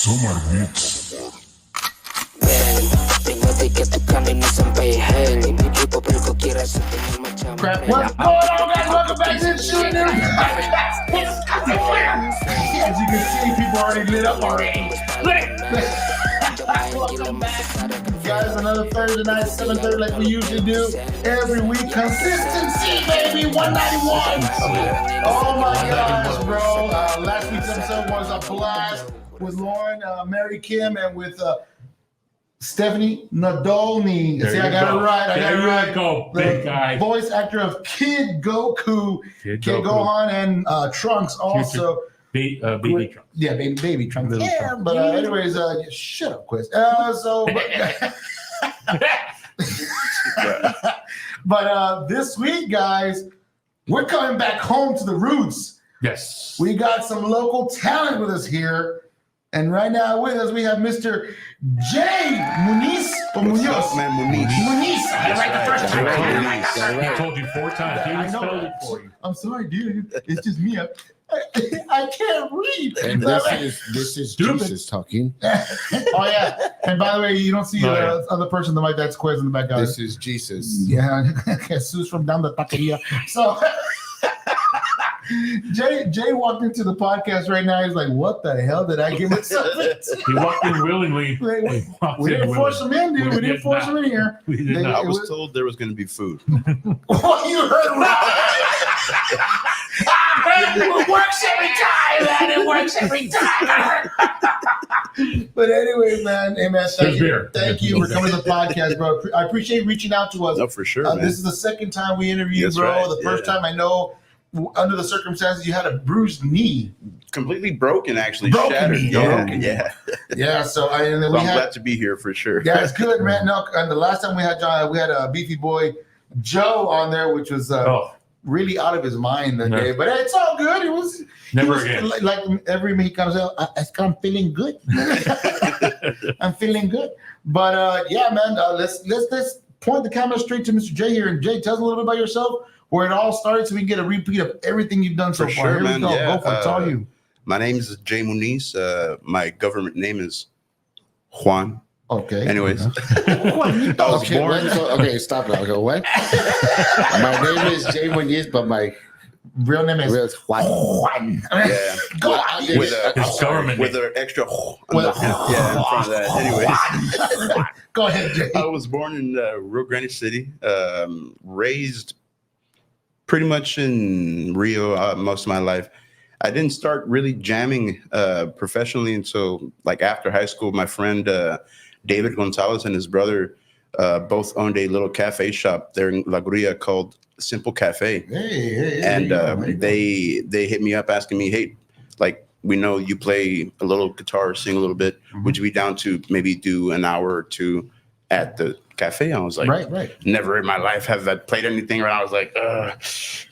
Summer Mix. What's going on, guys? Welcome back to the show. As you can see, people already lit up already. Welcome back, guys. Another Thursday night, 7:30, like we usually do every week. Consistency, baby. 191. Oh my gosh, bro! Last week's episode was a blast with Lauren, Mary Kim, and with Stephanie Nadolny. See, I got it right. I got it right. Go, big guy. Voice actor of Kid Goku, Kid Gohan, and Trunks also. Baby Trunks. Yeah, baby Trunks. Little Yeah, Trunks. but anyways, shut up, Quiz. But this week, guys, we're coming back home to the roots. Yes. We got some local talent with us here. And right now with us, we have Mr. Jay Muniz. Munoz. Man, Muniz. Muniz. I That's like the right. first time. I told you 4 times. He I even know. spelled it for you. I'm sorry, dude. It's just me. I can't read. And this is Stupid. Jesus talking. Oh yeah. And by the way, you don't see the other person that might that's Quiz in the back. This is Jesus. Yeah, Jesus from down the taqueria. So Jay walked into the podcast right now. He's like, "What the hell did I get myself into?" He walked in willingly. We didn't force him in, dude. We didn't force him in here. We did not. I was told there was going to be food. Well, you heard right. It works every time, man. It works every time. But anyway, man, hey man, thank you for coming to the podcast, bro. I appreciate you reaching out to us. No, for sure, man. This is the second time we interviewed, That's bro. right, The first time I know, under the circumstances, you had a bruised knee. Completely broken, actually. Broken Shattered. knee, Yeah, broken. yeah. Yeah, so and then So we I'm had. glad to be here for sure. Yeah, it's good, man. No, and the last time we had John, we had a beefy boy Joe on there, which was really out of his mind that day. But it's all good. It was Never again. Like every he comes out, I'm feeling good. I'm feeling good. But yeah, man, let's point the camera straight to Mr. Jay here. And Jay, tell us a little bit about yourself, where it all started, so we can get a repeat of everything you've done so For far. sure, Here man. we go. Yeah, Go for it. It's all you. My name is Jay Muniz. My government name is Juan. Okay. Anyways, I was Okay, born. okay, stop it. Okay, what? My name is Jay Muniz, but my Real name is real Juan. Yeah. Go on. With His government with an extra in front of that. Anyways. Go ahead, Jay. I was born in Rio Grande City, raised pretty much in Rio most of my life. I didn't start really jamming professionally until like after high school. My friend David Gonzalez and his brother both owned a little cafe shop there in La Grulla called Simple Cafe. Hey, And they hit me up asking me, hey, like, we know you play a little guitar, sing a little bit. Would you be down to maybe do an hour or two at the cafe? I was like, right. never in my life have I played anything. And I was like,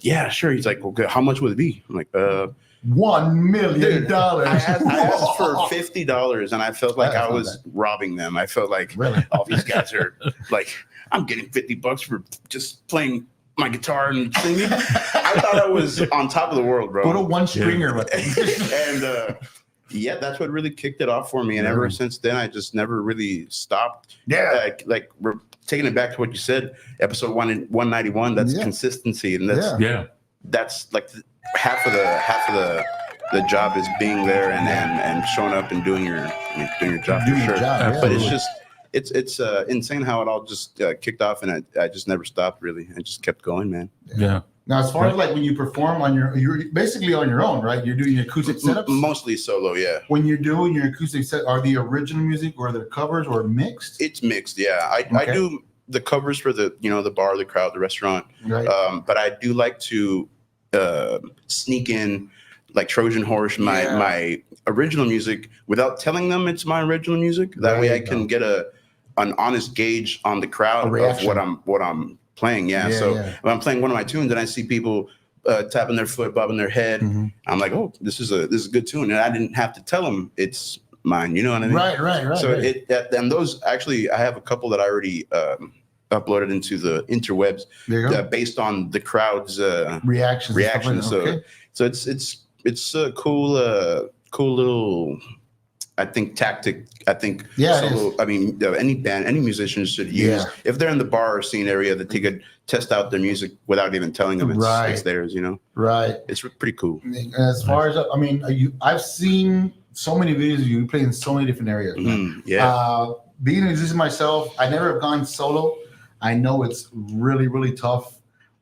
yeah, sure. He's like, well, good. How much would it be? I'm like, $1 million. I asked for $50, and I felt like I was robbing them. I felt like all these guys are like, I'm getting $50 for just playing my guitar and singing. I thought I was on top of the world, bro. Put a one stringer with And yeah, that's what really kicked it off for me. And ever since then, I just never really stopped. Yeah. Like we're taking it back to what you said, episode 191. That's consistency, and that's like half of the job is being there and showing up and doing your job for sure. But it's just it's insane how it all just kicked off, and I just never stopped really. I just kept going, man. Yeah. Now, as far as like when you perform you're basically on your own, right? You're doing your acoustic setups. Mostly solo, yeah. When you're doing your acoustic set, are the original music or the covers or mixed? It's mixed, yeah. I do the covers for the the bar, the crowd, the restaurant. Right. But I do like to sneak in like Trojan horse my original music without telling them it's my original music. That way I can get an honest gauge on the crowd of what I'm playing. So when I'm playing one of my tunes and I see people tapping their foot, bobbing their head, I'm like, oh, this is a good tune, and I didn't have to tell them it's mine. You know what I mean? Right. So and those actually, I have a couple that I already uploaded into the interwebs based on the crowd's reactions. So it's a cool little I think tactic. I think Yeah, it solo. I mean, any band, any musician should use Yeah. if they're in the bar or scene area that they could test out their music without even telling them it's theirs. You know, Right. it's pretty cool. And as far as I mean, I've seen so many videos of you play in so many different areas. Man. Yeah. Being a musician myself, I never have gone solo. I know it's really, really tough.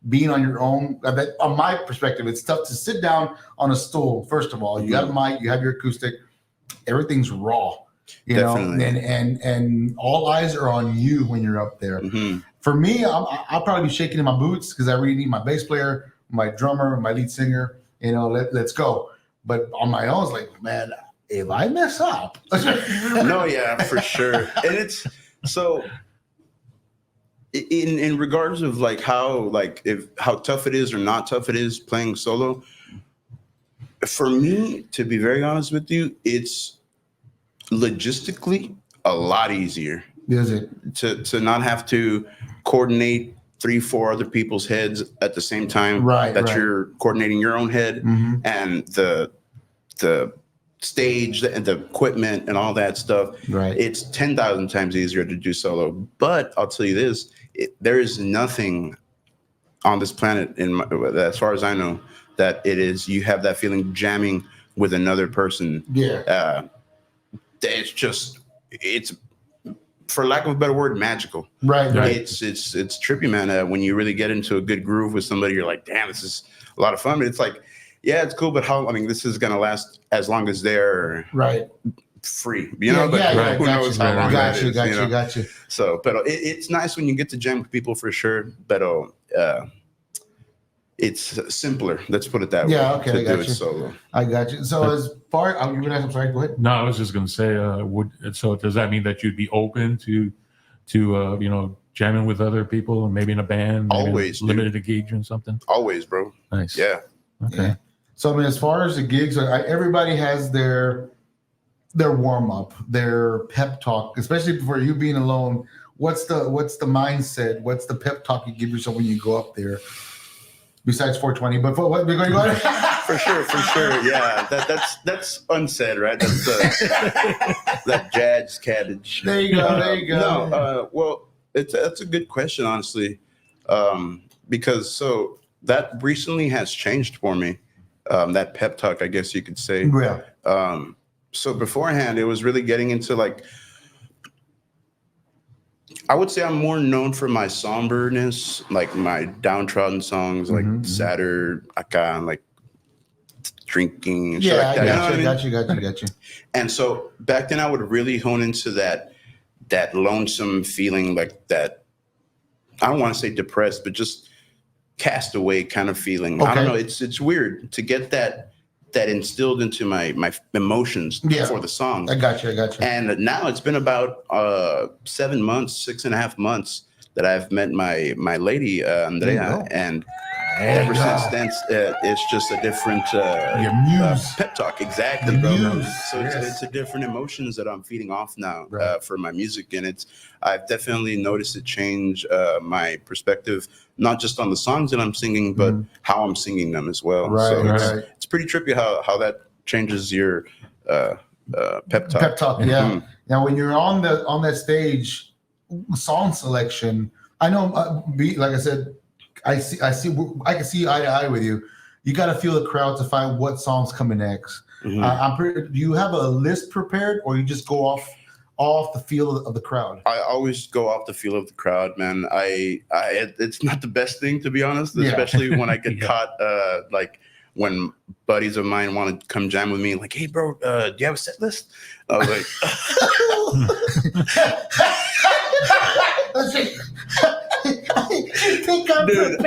Being on your own, on my perspective, it's tough to sit down on a stool. First of all, you have a mic, you have your acoustic, everything's raw, you Definitely. know, and all eyes are on you when you're up there. For me, I'll probably be shaking in my boots because I really need my bass player, my drummer, my lead singer. You know, let's go. But on my own, it's like, man, if I mess up, no, yeah, for sure. And it's so. In regards of like how tough it is or not tough it is playing solo, for me, to be very honest with you, it's logistically a lot easier. Is it to not have to coordinate 3-4 other people's heads at the same time? Right, that right. you're coordinating your own head and the stage and the equipment and all that stuff. Right. It's 10,000 times easier to do solo. But I'll tell you this: there is nothing on this planet, as far as I know, that it is. You have that feeling jamming with another person. Yeah. It's for lack of a better word, magical. Right. It's trippy, man. When you really get into a good groove with somebody, you're like, damn, this is a lot of fun. But it's like, yeah, it's cool, but this is gonna last as long as they're free, you know. But who knows how long that is? Got you. So, but it's nice when you get to jam with people for sure. But it's simpler. Let's put it that way. Yeah, okay, To I got do you. it solo. I got you. So as far, I'm sorry. Go ahead. No, I was just going to say, so does that mean that you'd be open to jamming with other people and maybe in a band, maybe Always, limited engagement, something? Always, bro. Nice. Yeah. Okay. Yeah. So I mean, as far as the gigs, everybody has their warm up, their pep talk, especially for you being alone. What's the mindset? What's the pep talk you give yourself when you go up there? Besides 420, but for what we're going on? For sure. Yeah, that's unsaid, right? That's that jazz cabbage. There you go. No, well, that's a good question, honestly, because so that recently has changed for me. That pep talk, I guess you could say. Yeah. So beforehand, it was really getting into like, I would say I'm more known for my somberness, like my downtrodden songs, like sadder, like drinking and shit like that. Got you. And so back then I would really hone into that lonesome feeling, like that, I don't want to say depressed, but just castaway kind of feeling. Okay. I don't know. It's weird to get that instilled into my emotions for the songs. I got you. And now it's been about 6.5 months that I've met my lady, Andrea, and ever since then, it's just a different Your muse. pep talk. Exactly, The bro. muse. So Yes. it's a different emotions that I'm feeding off now Right. for my music, and I've definitely noticed it change my perspective, not just on the songs that I'm singing, but how I'm singing them as well. Right, So right. it's pretty trippy how that changes your pep talk. Pep talk, yeah. Now, when you're on that stage, song selection, I know. Like I said, I can see eye to eye with you. You got to feel the crowd to find what songs coming next. Do you have a list prepared, or you just go off the feel of the crowd? I always go off the feel of the crowd, man. It's not the best thing, to be honest, especially when I get caught, like when buddies of mine want to come jam with me, like, hey, bro, do you have a set list? I was like, dude,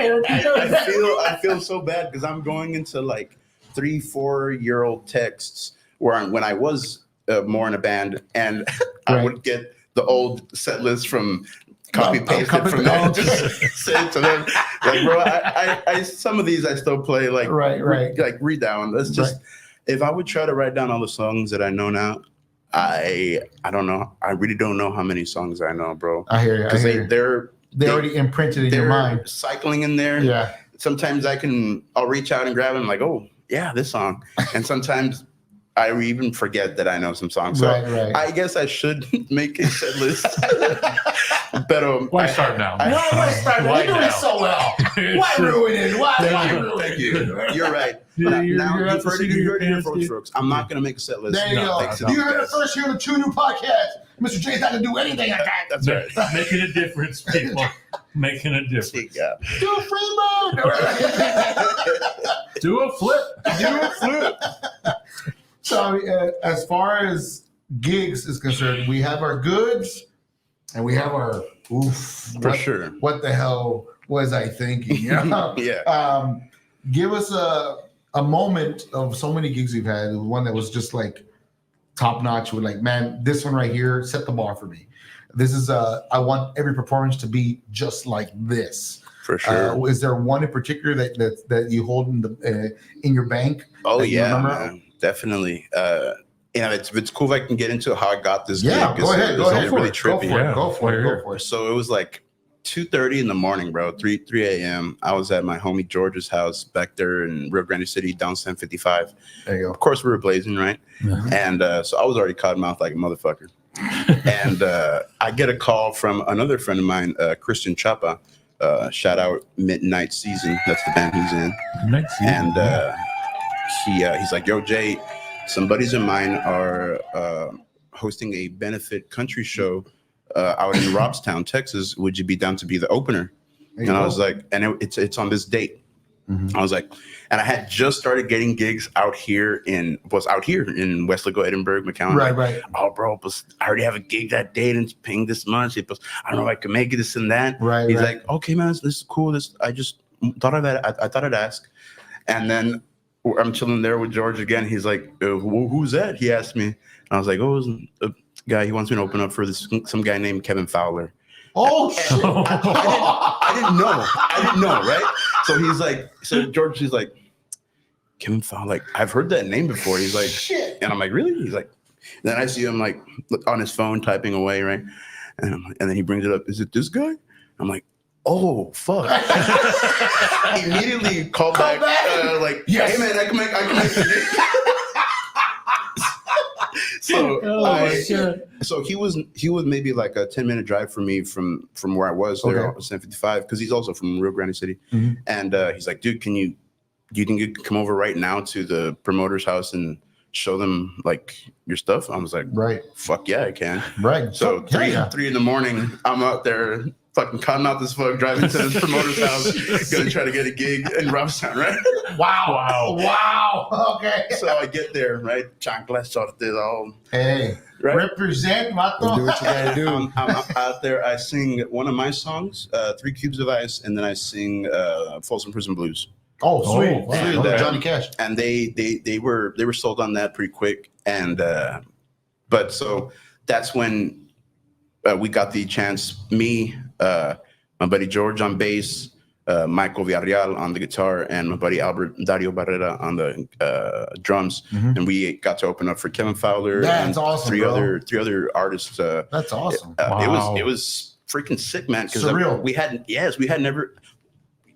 I feel so bad because I'm going into like 3-4-year-old texts when I was more in a band, and I would get the old set list from copy pasted from them, just send it to them. Like, bro, I some of these I still play like like read down. That's just if I would try to write down all the songs that I know now, I don't know. I really don't know how many songs I know, bro. I hear you. Because they're already imprinted in your mind. Cycling in there. Yeah. Sometimes I'll reach out and grab them like, oh yeah, this song. And sometimes I even forget that I know some songs. So Right. I guess I should make a set list. But Why start now? Why start? Why You're doing now? so well. Why ruin it? Why ruin Thank it? you. You're right. You're Now at you've the heard seat it. of You your heard it here, pants, folks. dude. Strokes. I'm not going to make a set list. There you go. Thanks to You these heard it guys. first here on the True New Podcast. Mr. J's not gonna do anything like that. That's right. Making a difference, people. Making a difference. Yeah. Do a free mode. Do a flip. Do a flip. So as far as gigs is concerned, we have our goods and we have our oof. For sure. What the hell was I thinking? You know? Yeah. Give us a moment of so many gigs we've had. One that was just like top notch. With like, man, this one right here set the bar for me. This is I want every performance to be just like this. For sure. Is there one in particular that you hold in your bank? Oh that you yeah, remember? man. Definitely. It's cool if I can get into how I got this Yeah, gig. go ahead. Go ahead. Really Go trippy. for it. Yeah, Go for it. here. Go for it. So it was like 2:30 in the morning, bro. 3 a.m. I was at my homie George's house back there in Rio Grande City, down 755. There you Of course, we were blazing, right? Mhm. And so I was already caught mouth like a motherfucker. And I get a call from another friend of mine, Christian Chapa. Shout out Midnight Season. That's the band he's in. Next And he's like, yo, Jay, some buddies of mine are hosting a benefit country show out in Robstown, Texas. Would you be down to be the opener? There you And I go. was like, and it's on this date. Mhm. I was like, and I had just started getting gigs out here in Westlaco, Edinburgh, McAllen. Right. Oh, bro, I already have a gig that day and it's paying this much. I don't know if I can make it, this and that. Right. He's like, okay, man, this is cool. I just thought of that. I thought I'd ask. And then I'm chilling there with George again. He's like, who's that? He asked me. And I was like, oh, it's a guy. He wants me to open up for some guy named Kevin Fowler. Oh shit! I didn't know, right? So he's like, George, he's like, Kevin Fowler, like, I've heard that name before. He's like, Shit. and I'm like, really? He's like, then I see him like on his phone typing away, right? And then he brings it up. Is it this guy? I'm like, oh fuck! Immediately called back, like, Yes. hey man, I can make the gig. So he was maybe like a 10-minute drive for me from where I was there on 755, because he's also from Rio Grande City. Mm-hmm. And he's like, dude, do you think you can come over right now to the promoter's house and show them like your stuff? I was like, Right. fuck yeah, I can. Right. So Yeah. 3 in the morning, I'm out there fucking cotton out this fuck, driving to this promoter's house, gonna try to get a gig in Robstown, right? Wow. Okay. So I get there, right? Chanclas, sortes, all Hey, right. represent, Mato. Do what you gotta do. I'm out there. I sing one of my songs, 3 Cubes of Ice, and then I sing Folsom Prison Blues. Oh, sweet. Oh, wow. Sweet. Okay. Johnny Cash. And they were sold on that pretty quick. And but so that's when we got the chance. Me, my buddy George on bass, Michael Villarreal on the guitar, and my buddy Albert Dario Barrera on the drums. Mhm. And we got to open up for Kevin Fowler That's and awesome, three bro. other artists. That's awesome. Wow. It was freaking sick, man. Because Surreal. we had never.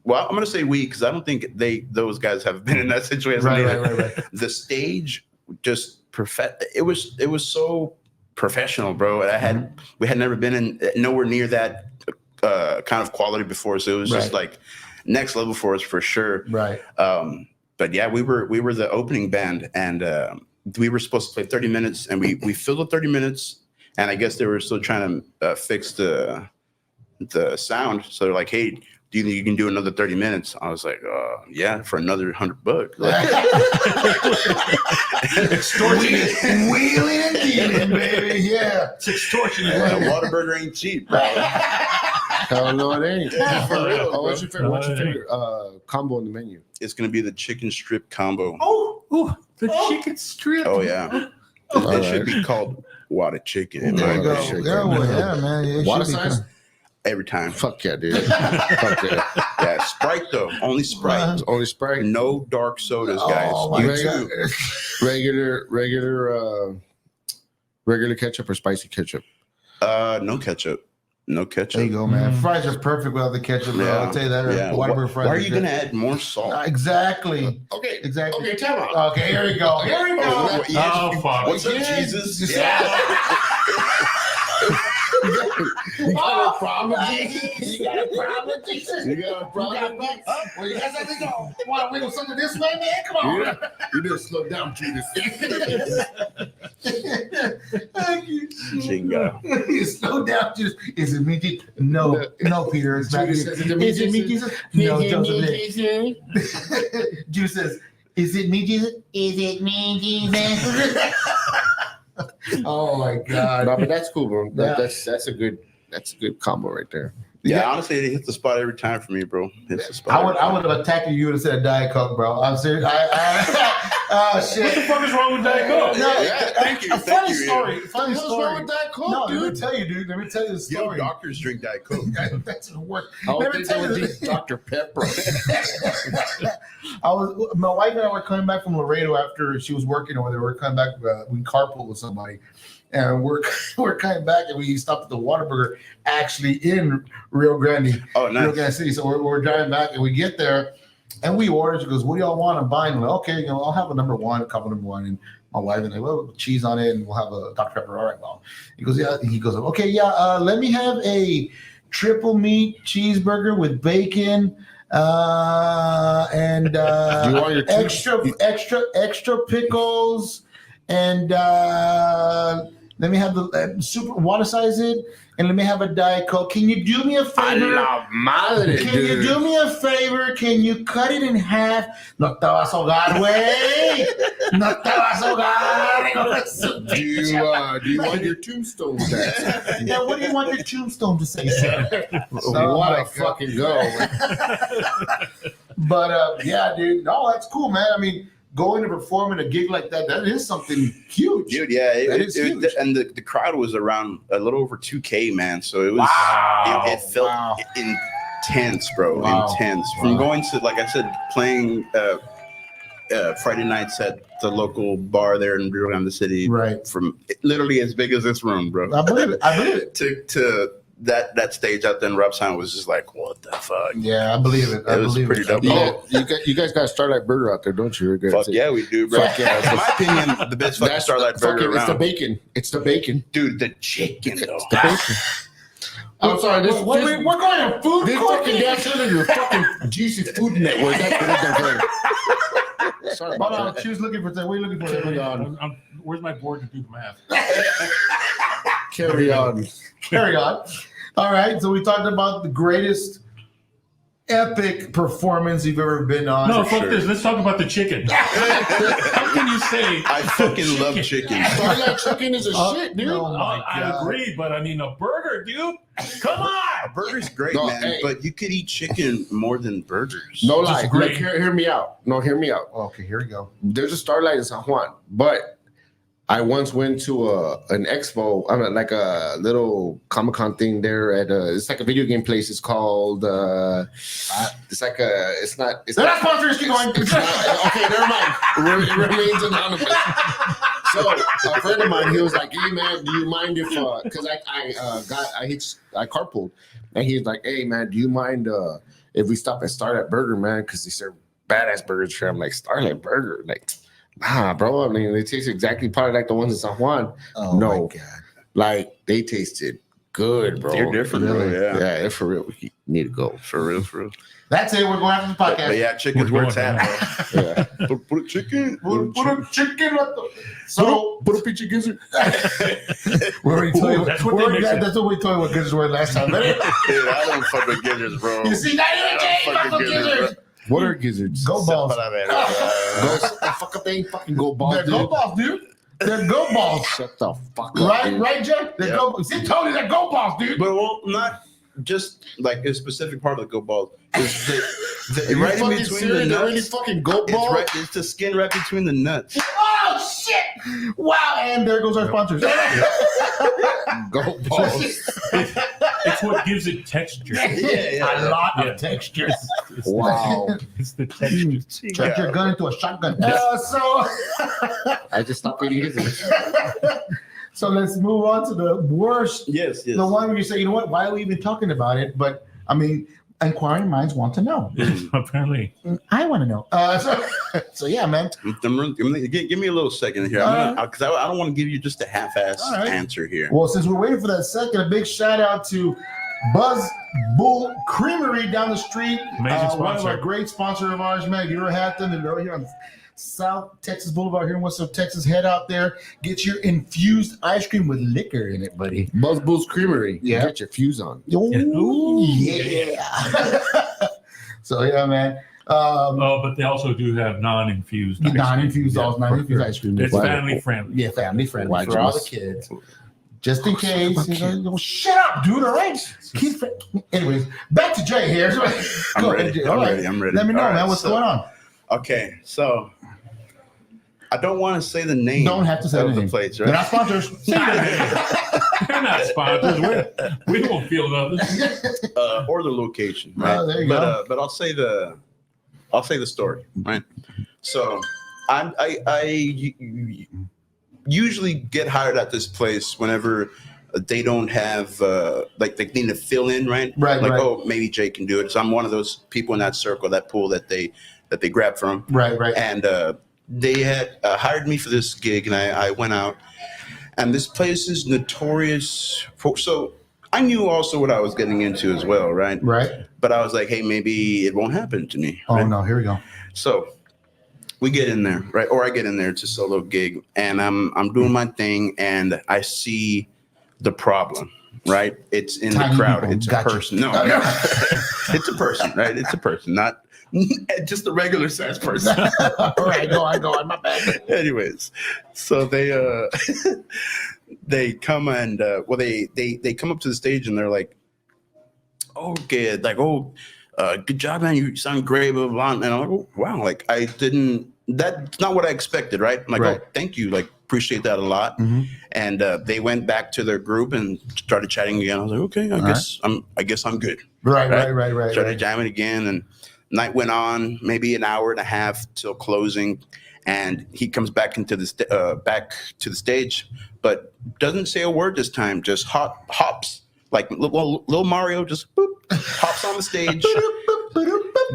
Well, I'm gonna say we, because I don't think those guys have been in that situation. Right. The stage just It was so professional, bro. We had never been in nowhere near that kind of quality before, so it was just like next level for us for sure. Right. But yeah, we were the opening band, and we were supposed to play 30 minutes, and we filled the 30 minutes, and I guess they were still trying to fix the sound. So they're like, hey, do you think you can do another 30 minutes? I was like, yeah, for another $100. Extortion. Wheeling and dealing, baby. Yeah. It's extortion. Whataburger ain't cheap, bro. Hell no, it ain't. For real, Oh, what's bro. your favorite combo in the menu? It's gonna be the chicken strip combo. Oh, the chicken strip. Oh yeah, All it should right. be called Water Chicken. In There my you go. opinion. Yeah, well, yeah, man. It Water should be size? kind Every time. Fuck yeah, dude. Fuck yeah. Yeah, Sprite though. Only Sprite. It's only Sprite. No dark sodas, guys. Oh, my You God. too. Regular ketchup or spicy ketchup? No ketchup. No ketchup. There you go, man. Fries are perfect without the ketchup, bro. I'll tell you that. Yeah. Whataburger fries. Why are you gonna add more salt? Exactly. Okay. Exactly. Okay, time out. Okay, here we go. Here we go. Oh, fuck. What's up, Jesus? You got a problem, Jesus? You got a problem, Jesus? You got a problem? Well, you guys have to go. Want to wiggle something this way, man? Come on. Yeah. You need to slow down, Judas. Thank you. Chinga. Slow down, Jesus. Is it me, Jesus? No, Peter. It's not you. Judas says, Is it me, Jesus? No, Joseph. Judas says, is it me, Jesus? Is it me, Jesus? Oh my God. No, but that's cool, bro. Yeah. That's a good combo right there. Yeah, honestly, it hits the spot every time for me, bro. Hits the spot. I would have attacked you. You would have said Diet Coke, bro. I'm serious. Oh shit. What the fuck is wrong with Diet Coke? No, Yeah, thank you. A funny Thank you. story. Funny What's story. wrong with that Coke, No, dude? let me tell you, dude. Let me tell you the Yo, story. doctors drink Diet Coke. That doesn't work. I Let would me think tell it you would this. be Dr. Pepper. My wife and I were coming back from Laredo after she was working over there. We were coming back. We carpooled with somebody, and we're coming back, and we stopped at the Whataburger, actually in Rio Grande, Oh, Rio nice. Grande City. So we're driving back, and we get there, and we ordered. She goes, "What do y'all want?" I'm buying. I'm like, okay, I'll have a number one, a couple number one, and my wife and I, well, cheese on it, and we'll have a Dr. Pepper. All right, well, he goes, yeah. He goes, okay, yeah. Let me have a triple meat cheeseburger with bacon. And Do you want your extra pickles, and let me have the super water size it, and let me have a Diet Coke. Can you do me a favor? madre, Can you do me a favor? Can you cut it in half? No te vas a ahogar, güey. No te vas a ahogar. Do you want your tombstone tattoo? Yeah, what do you want your tombstone to say, sir? What a fucking go. But yeah, dude, no, that's cool, man. I mean, going to perform in a gig like that is something huge. Dude, yeah, That is huge. and the crowd was around a little over 2K, man. So it was, Wow. it felt Wow. intense, bro, Wow. intense. Wow. From going to, like I said, playing Friday nights at the local bar there in Rio Grande City, Right. from literally as big as this room, bro, I believe it. I believe it. to that stage out there in Robstown was just like, what the fuck? Yeah, I believe it. I It was believe pretty it. dope. You guys got Starlight Burger out there, don't you? Fuck yeah, we do, bro. Fuck yeah. In my opinion, the best fucking Starlight Burger It's the around. bacon. It's the bacon. Dude, the chicken, though. The bacon. I'm sorry. This We're going to food this court. fucking dance under your fucking GC Food Network. Sorry Hold about on, that. she was looking for something. What are you looking for? Carry on. Where's my board to do the math? Carry on. Carry on. All right, so we talked about the greatest epic performance you've ever been on. No, fuck sure. this. Let's talk about the chicken. How can you say? I fucking love chicken. Starlight chicken is a shit, dude. no. Oh, my I God. agree, but I mean a burger, dude. Come on. A burger's great, No, man, hey. but you could eat chicken more than burgers. No lie. Disagree. Like, hear me out. No, hear me out. Okay, here we go. There's a Starlight in San Juan, but I once went to an expo. I mean, like a little Comic-Con thing there at it's like a video game place. It's called it's like a it's not They're not sponsors. Keep going. it's not, okay, never mind. It remains anonymous. So a friend of mine, he was like, "Hey man, do you mind if because I carpooled, and he's like, hey man, do you mind if we stop at Starlight Burger, man? Because they serve badass burgers here." I'm like, Starlight Burger, like, nah, bro. I mean, they taste exactly probably like the ones in San Juan. Oh, No. my God. Like they tasted good, bro. They're different, bro. Really? Yeah. Yeah, they're for real. We need to go. For real, for real. That's it. We're going after the But podcast. yeah, chicken's We're where it's going at, Yeah. bro. Put chicken. Put a chicken. So Put a picture gizzard. we already told you. That's what they mix it. That's what we told you what gizzards were last time. Dude, I don't fuck with gizzards, bro. You see that? I don't fuck with gizzards, bro. What are gizzards? Go balls. Go fuck up. They ain't fucking go balls, They're dude. go balls, dude. They're go balls. Shut the fuck up, Right, dude. right, Jeff? They're Yeah. go. See, Tony, they're go balls, dude. But well, not just like a specific part of the go balls. It's Are you right in fucking between serious? the They're really nuts. fucking go It's balls. right. It's the skin right between the nuts. Oh shit! Wow, and there goes our sponsors. Go balls. It's what gives it texture. A lot Yeah. of textures. Wow. It's the texture. Turn your gun into a shotgun. So let's move on to the worst. Yes. The one where you say, you know what? Why are we even talking about it? But I mean, inquiring minds want to know. Apparently. I want to know. So yeah, man. Give me a little second here, because I don't want to give you just a half-ass answer here. Well, since we're waiting for that second, a big shout out to Buzz Bull Creamery down the street. Amazing one of sponsor. our great sponsor of ours, man. If you ever had them, and they're right here on South Texas Boulevard here in West Texas, head out there, get your infused ice cream with liquor in it, buddy. Buzz Bull's Creamery. Yeah. Get your fuse on. Ooh, yeah. So yeah, man. But they also do have non-infused. ice cream. Non-infused, Yeah, non-infused ice cream. It's Why- family friendly. Yeah, family friendly Why'd for you all the miss- kids. Just in case. Shut up, dude. All right. Anyways, back to Jay here. I'm Go ready. ahead, Jay. I'm All right. ready. I'm ready. Let me know, All right, man. What's so- going on? Okay, so I don't want to say the name. Don't have to say of the the name. place, They're right? not sponsors. They're not sponsors. We don't feel nothing. Or the location, right? Oh, there you but I'll say the story, right? So I usually get hired at this place whenever they don't have like they need to fill in, right? Right, Like, right. oh, maybe Jay can do it. So I'm one of those people in that circle, that pool that they grab from. Right. And they had hired me for this gig, and I went out. And this place is notorious for, so I knew also what I was getting into as well, right? Right. But I was like, hey, maybe it won't happen to me. Oh, right? no. Here we go. So we get in there, right? Or I get in there to solo gig, and I'm doing my thing, and I see the problem, right? It's in Tiny the crowd. people. It's Gotcha. a person. No, it's a person, right? It's a person, not just a regular sized person. All right. Go on. My bad. Anyways, so they come and they come up to the stage, and they're like, okay, like, good job, man, you sound great, blah, blah, blah. And I'm like, oh, wow, like that's not what I expected, right? I'm like, Right. oh, thank you, like, appreciate that a lot. Mhm. And they went back to their group and started chatting again. I was like, okay, I guess I'm good. Right. Started jamming again, and night went on, maybe an hour and a half till closing, and he comes back into back to the stage, but doesn't say a word this time. Just hops like little Mario, just boop, hops on the stage,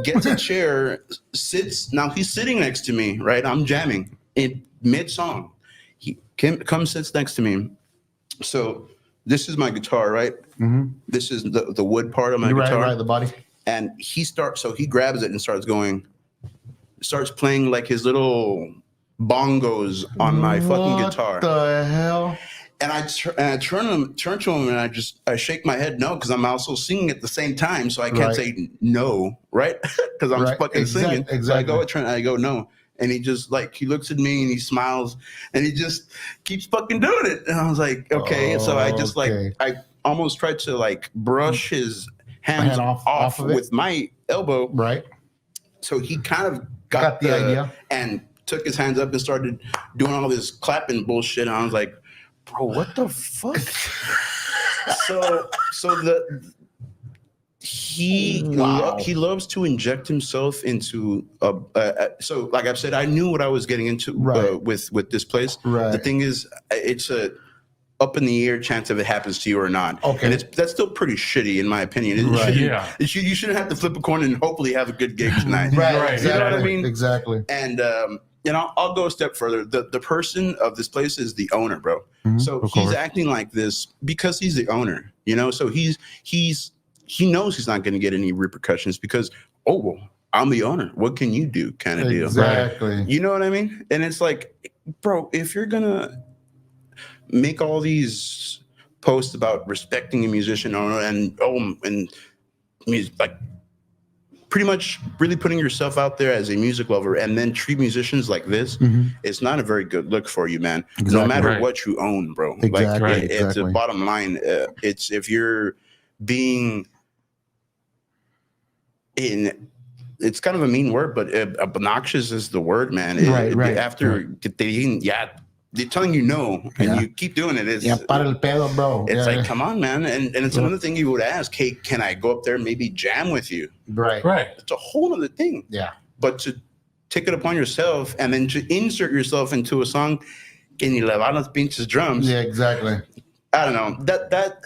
gets a chair, sits. Now he's sitting next to me, right? I'm jamming in mid song. He comes, sits next to me. So this is my guitar, right? Mm-hmm. This is the wood part of my guitar. Right. The body. And he grabs it and starts playing like his little bongos on my fucking guitar. What the hell? And I turn to him and I shake my head no, because I'm also singing at the same time, so I can't say no, right? Because I'm fucking singing. Exactly. So I go no, and he just he looks at me and he smiles and he just keeps fucking doing it. And I was like, okay. So I just I almost tried to brush his hands off of it with my elbow. Right. So he kind of got the idea and took his hands up and started doing all this clapping bullshit. And I was like, bro, what the fuck? He loves to inject himself into so like I've said, I knew what I was getting into with this place. Right. The thing is, it's a up in the air chance if it happens to you or not. Okay. And that's still pretty shitty in my opinion. You shouldn't have to flip a coin and hopefully have a good gig tonight. Right. Exactly. You know what I mean? Exactly. And I'll go a step further. The person of this place is the owner, bro. Mhm. So he's acting like this because he's the owner, so he knows he's not going to get any repercussions because, oh, well, I'm the owner. What can you do? Kind of deal. Exactly. You know what I mean? And it's like, bro, if you're going to make all these posts about respecting a musician and music, like pretty much really putting yourself out there as a music lover and then treat musicians like this, it's not a very good look for you, man. Exactly. No matter what you own, bro. Exactly. It's the bottom line. It's if you're being it's kind of a mean word, but obnoxious is the word, man. After they're telling you no, and you keep doing it. Para el pedo, bro. It's like, come on, man. And it's another thing you would ask, hey, can I go up there and maybe jam with you? Right. It's a whole other thing. Yeah. But to take it upon yourself and then to insert yourself into a song, que ni le van los pinches drums. Yeah, exactly. I don't know. That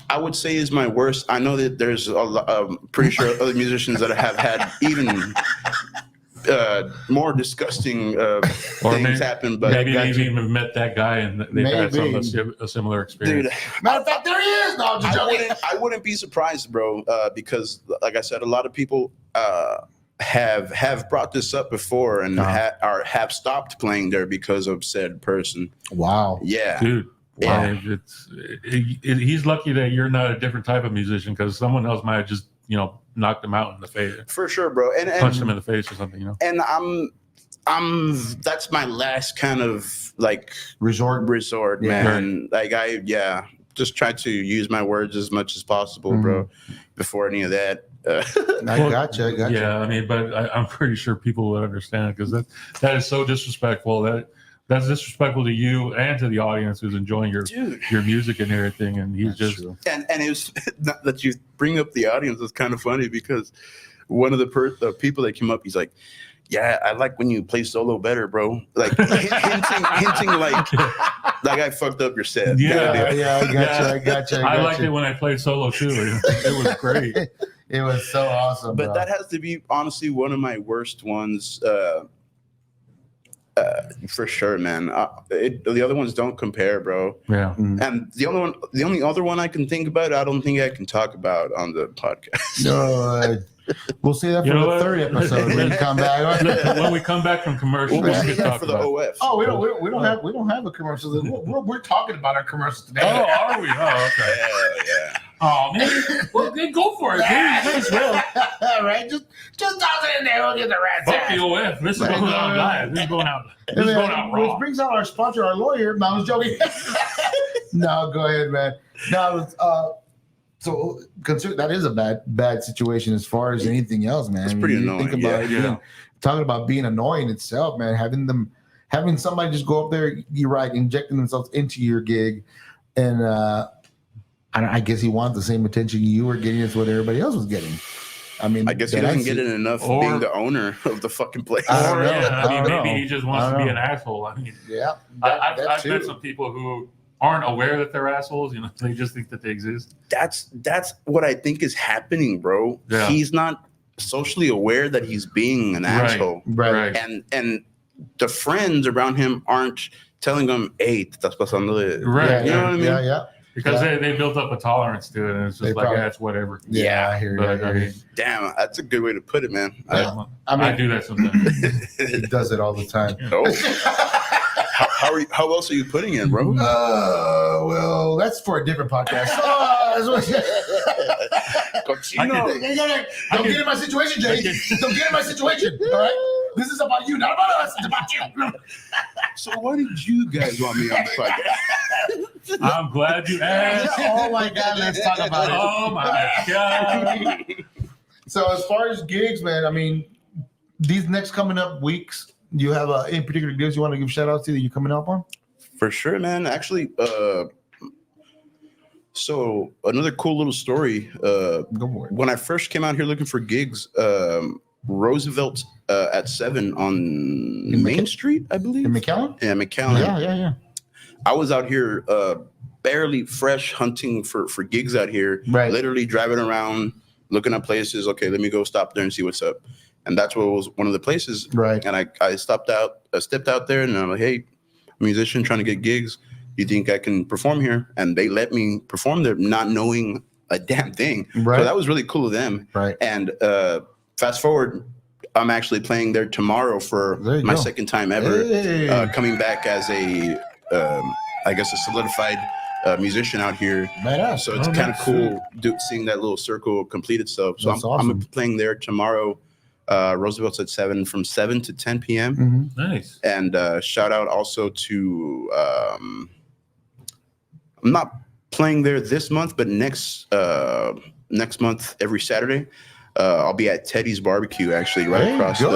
I would say is my worst. I know that there's a lot, pretty sure other musicians that have had even more disgusting things happen. But maybe they've even met that guy and they've had a similar experience. Dude, Matter of fact, there he is. No, I'm just joking. I wouldn't be surprised, bro, because like I said, a lot of people have brought this up before and have stopped playing there because of said person. Wow. Yeah, Dude. Wow. He's lucky that you're not a different type of musician, because someone else might have just, knocked him out in the face, for sure, bro, and punched him in the face or something, And I'm that's my last kind of like resort, man. Like just try to use my words as much as possible, bro, before any of that. I gotcha. Yeah, I mean, but I'm pretty sure people would understand, because that is so disrespectful. That's disrespectful to you and to the audience who's enjoying your music and everything. And he's just and it was that you bring up the audience is kind of funny, because one of the people that came up, he's like, "Yeah, I like when you play solo better, bro." Like hinting like I fucked up your set. I gotcha. I liked it when I played solo too. It was great. It was so awesome. But that has to be honestly one of my worst ones. For sure, man. The other ones don't compare, bro. Yeah. And the only other one I can think about, I don't think I can talk about on the podcast. No, we'll see that for the third episode when we come back. When we come back from commercial, we'll see that for the OF. Oh, we don't have a commercial. We're talking about our commercials today. Oh, are we? Oh, okay. Yeah. Oh man, well then go for it. All right, just toss it in there. We'll get the rats. Fuck the OF. This is going out live. This is going out. This is going out Which raw. brings out our sponsor, our lawyer. No, I was joking. No, go ahead, man. No, so consider that is a bad situation as far as anything else, man. It's pretty annoying. Think about talking about being annoying itself, man. Having somebody just go up there, you're right, injecting themselves into your gig, and I guess he wanted the same attention you were getting as what everybody else was getting. I mean, I guess he doesn't get it enough being the owner of the fucking place. Maybe he just wants to be an asshole. I mean, I've met some people who aren't aware that they're assholes. They just think that they exist. That's what I think is happening, bro. Yeah. He's not socially aware that he's being an asshole, right? And the friends around him aren't telling him, "Hey, te estás pasando de," right? You know what I mean? Yeah. Because they built up a tolerance to it, and it's just it's whatever. Yeah, I hear you. Damn, that's a good way to put it, man. I do that sometimes. He does it all the time. How else are you putting it, bro? Well, that's for a different podcast. Don't get in my situation, Jay. Don't get in my situation. All right. This is about you, not about us. It's about you. So why did you guys want me on the podcast? I'm glad you asked. Oh my God, let's talk about it. Oh my God. So as far as gigs, man, I mean, these next coming up weeks, you have any particular gigs you want to give shout outs to that you're coming up on? For sure, man. Actually, so another cool little story. Go for it. When I first came out here looking for gigs, Roosevelt at 7 on Main Street, I believe. In McAllen? Yeah, McAllen. Yeah. I was out here barely fresh hunting for gigs out here. Right. Literally driving around, looking at places. Okay, let me go stop there and see what's up. And that's what was one of the places. Right. And I stepped out there and I'm like, hey, musician trying to get gigs. You think I can perform here? And they let me perform there, not knowing a damn thing. Right. So that was really cool of them. Right. And fast forward, I'm actually playing there tomorrow for my second time ever. Hey. Coming back as a solidified musician out here. Badass. So it's kind of cool seeing that little circle complete itself. So I'm playing there tomorrow. Roosevelt's at 7 from 7 to 10 p.m. Mm-hmm. Nice. And shout out also to I'm not playing there this month, but next month every Saturday. I'll be at Teddy's Barbecue, actually, right across the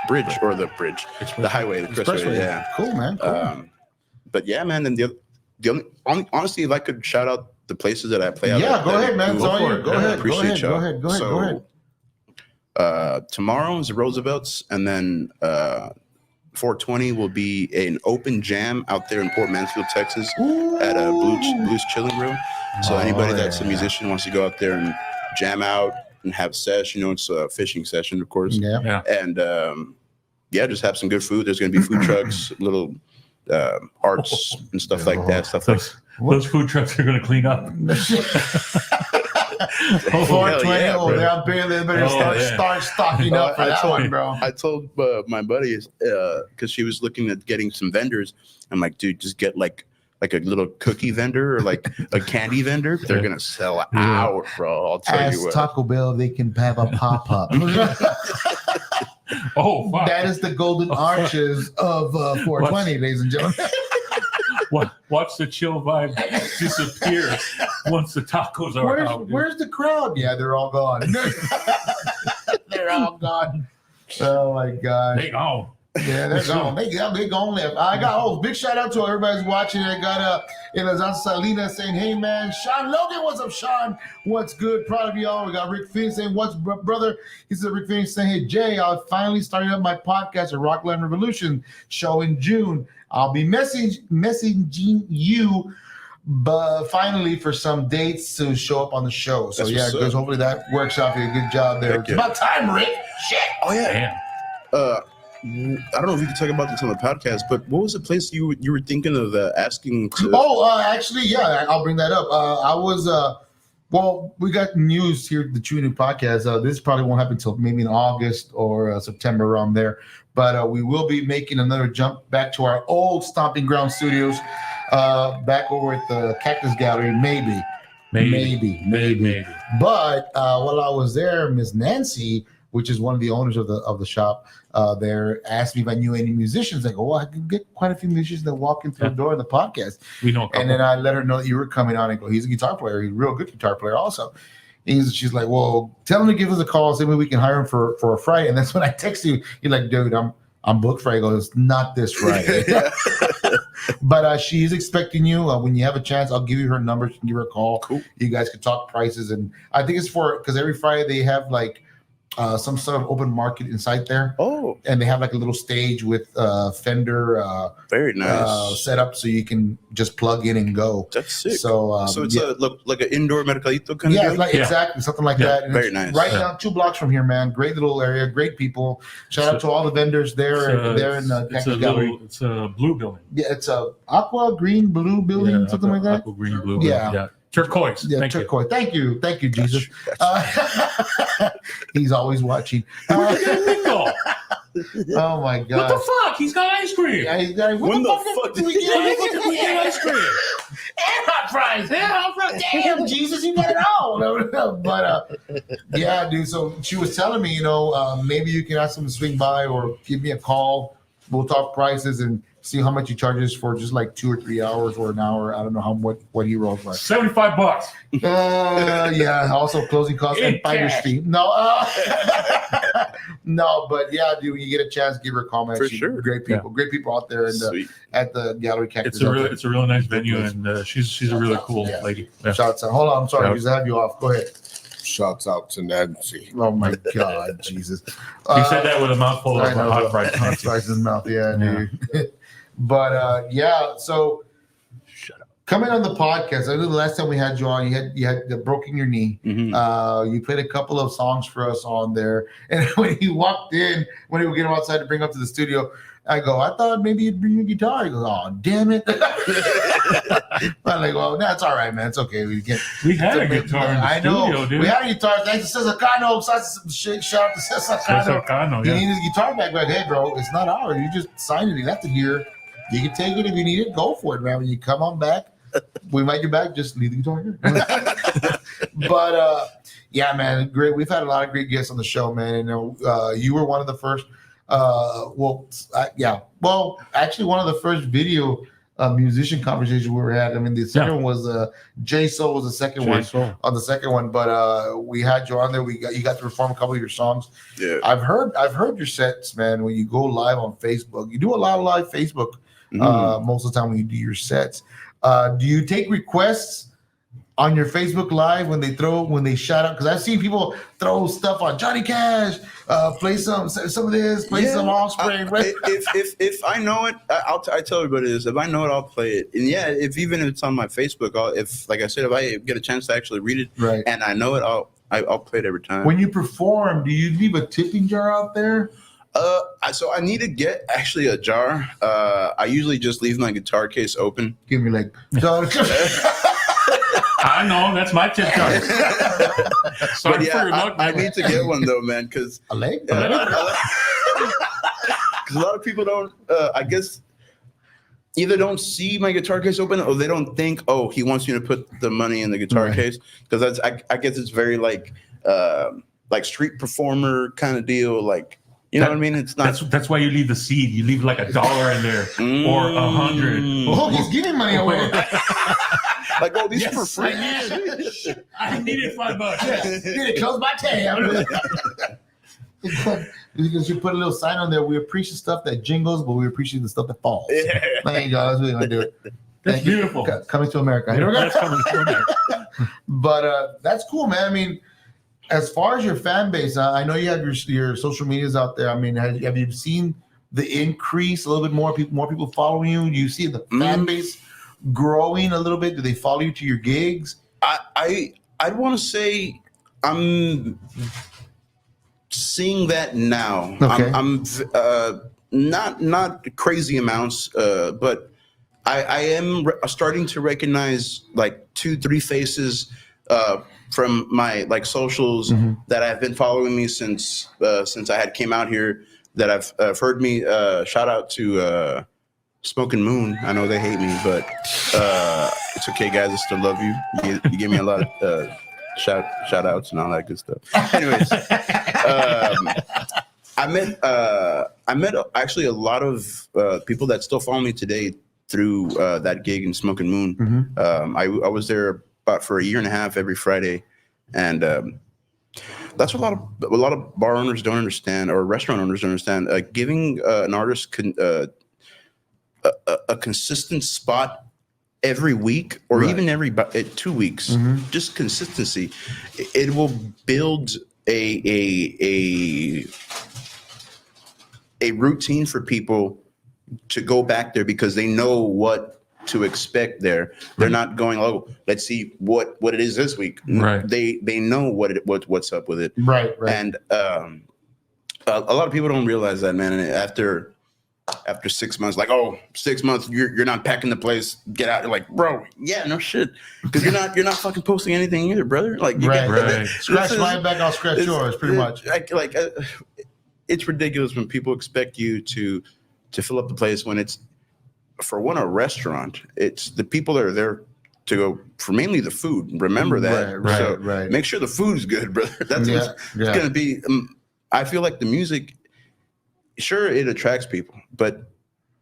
bridge, the highway, the expressway. Yeah, cool, man. Cool. But yeah, man. And the only honestly, if I could shout out the places that I play out. Yeah, go ahead, man. Go ahead. Appreciate y'all. Go ahead. Tomorrow is Roosevelt's, and then 420 will be an open jam out there in Port Mansfield, Texas, at a Blues Chilling Room. So anybody that's a musician wants to go out there and jam out and have a session, it's a fishing session, of course. Yeah. And just have some good food. There's going to be food trucks, little arts and stuff like that. Those food trucks are going to clean up. 420. Yeah, bro. They better start stocking up for that one, bro. I told my buddies because she was looking at getting some vendors. I'm like, dude, just get like a little cookie vendor or like a candy vendor. They're gonna sell out, bro. I'll tell you what. Taco Bell, they can have a pop up. Oh, wow. That is the golden arches of 420, ladies and gentlemen. Watch the chill vibe disappear once the tacos are out. Where's the crowd? Yeah, they're all gone. They're all gone. Oh my God. They gone. Yeah, they're gone. They gone left. I got big shout out to everybody's watching. I got Elizabeth Salina saying, "Hey man, Sean Logan, what's up, Sean? What's good? Proud of y'all." We got Rick Phoenix saying, "What's brother?" He said, Rick Phoenix saying, "Hey Jay, I finally started up my podcast at Rockland Revolution show in June. I'll be messaging you, but finally for some dates to show up on the show." So That's because hopefully that works out for you. Good job there. It's about time, Rick. Shit. Oh yeah. I don't know if you can talk about this on the podcast, but what was the place you were thinking of asking to? Actually, yeah, I'll bring that up. I was, we got news here at the True New Podcast. This probably won't happen until maybe in August or September around there. But we will be making another jump back to our old Stomping Ground studios, back over at the Cactus Gallery, maybe. But while I was there, Miss Nancy, which is one of the owners of the shop, there asked me if I knew any musicians. I go, well, I can get quite a few musicians that walk in through the door of the podcast. We know. And then I let her know that you were coming on. I go, he's a guitar player. He's a real good guitar player also. She's like, well, tell him to give us a call. So maybe we can hire him for a Friday. And that's when I text you. You're like, dude, I'm booked Friday. I go, it's not this Friday. But she is expecting you. When you have a chance, I'll give you her number. You can give her a call. Cool. You guys can talk prices. And I think it's because every Friday they have like some sort of open market inside there. Oh. And they have like a little stage with Fender very nice set up so you can just plug in and go. That's sick. So it's like an indoor mercadito kind of deal? thing? Exactly, something like that. And very nice. Right down 2 blocks from here, man. Great little area, great people. Shout out to all the vendors there in Cactus Gallery. It's a blue building. Yeah, it's a aqua, green, blue building, something like that. Aqua, green, blue. Yeah. Turquoise. Yeah, Thank turquoise. You. Thank you, Jesus. He's always watching. Oh my God! What the fuck? He's got ice cream. Yeah, he's got. When the fuck did we get ice cream? And hot fries. Damn, Jesus, you got it all. But yeah, dude. So she was telling me, maybe you can ask him to swing by or give me a call. We'll talk prices and see how much he charges for just like 2 or 3 hours or an hour. I don't know what he rolls like. $75. Yeah. Also closing costs and finder's fee. No, no, but yeah, dude. When you get a chance, give her a call, man. For sure. Great people out there at the Gallery Cactus. It's a really nice venue, and she's a really cool lady. Yeah. Shouts out. Hold on, I'm sorry, I have you off. Go ahead. Shouts out to Nancy. Oh my God, Jesus! He said that with a mouthful of hot fries. Hot fries in his mouth, yeah. Dude. But so shut up. Coming on the podcast, I know the last time we had you on, you had broken your knee. Mm-hmm. You played a couple of songs for us on there, and when he walked in, when he would get him outside to bring up to the studio, I go, I thought maybe you'd bring your guitar. He goes, oh, damn it. I'm like, well, that's all right, man. It's okay. We had a guitar in the studio, dude. We had a guitar. Thanks to Cesacano. Shout out to Cesacano. He needed his guitar back. Like, hey, bro, it's not ours. You just signed it. He left it here. You can take it if you need it. Go for it, man. When you come on back, we might get back. Just leave the guitar here. But, yeah, man, great. We've had a lot of great guests on the show, man. And, you were one of the first. Actually, one of the first video musician conversations we were had. I mean, the second one was Jay Soul was the second one on the second one, but we had you on there. You got to perform a couple of your songs. Yeah, I've heard your sets, man. When you go live on Facebook, you do a lot of live Facebook most of the time when you do your sets. Do you take requests on your Facebook Live when they shout out, because I've seen people throw stuff on Johnny Cash, play some of this, play some Offspring. If I know it, I tell everybody this. If I know it, I'll play it. And yeah, even if it's on my Facebook, like I said, if I get a chance to actually read it, right, and I know it, I'll play it every time. When you perform, do you leave a tipping jar out there? So I need to get actually a jar. I usually just leave my guitar case open. Give me like. I know, that's my tip jar. But yeah, I need to get one though, man, because a leg. Because a lot of people don't, I guess, either don't see my guitar case open, or they don't think, oh, he wants you to put the money in the guitar case, because that's I guess it's very like street performer kind of deal, like. You know what I mean? It's not. That's why you leave the seed. You leave like $1 in there or 100. Oh, he's giving money away. Like, oh, these are for free. I needed $5. Yes. Need to close my tab. Because you put a little sign on there. We appreciate stuff that jingles, but we appreciate the stuff that falls. Yeah. There you go. That's what we're gonna do it. That's beautiful. Coming to America. That's coming to America. But that's cool, man. I mean, as far as your fan base, I know you have your social medias out there. I mean, have you seen the increase a little bit more people following you? Do you see the fan base growing a little bit? Do they follow you to your gigs? I'd want to say I'm seeing that now. Okay. I'm not crazy amounts, but I am starting to recognize like 2-3 faces from my like socials that have been following me since I had came out here, that have heard me. Shout out to Smoking Moon. I know they hate me, but it's okay, guys. I still love you. You give me a lot of shout outs and all that good stuff. Anyways, I met actually a lot of people that still follow me today through that gig in Smoking Moon. I was there about for 1.5 years every Friday, and that's what a lot of bar owners don't understand, or restaurant owners don't understand. Giving an artist a consistent spot every week, or even every 2 weeks, just consistency, it will build a routine for people to go back there, because they know what to expect there. They're not going, oh, let's see what it is this week. Right. They know what's up with it. Right. And a lot of people don't realize that, man. And after 6 months, like, oh, 6 months, you're not packing the place, get out. You're like, bro, yeah, no shit, because you're not fucking posting anything either, brother. Like, you right. Scratch my back, I'll scratch yours, pretty much. It's ridiculous when people expect you to fill up the place when it's, for one, a restaurant. It's the people that are there to go for mainly the food. Remember that. Right. Make sure the food's good, brother. That's what's going to be. I feel like the music, sure, it attracts people, but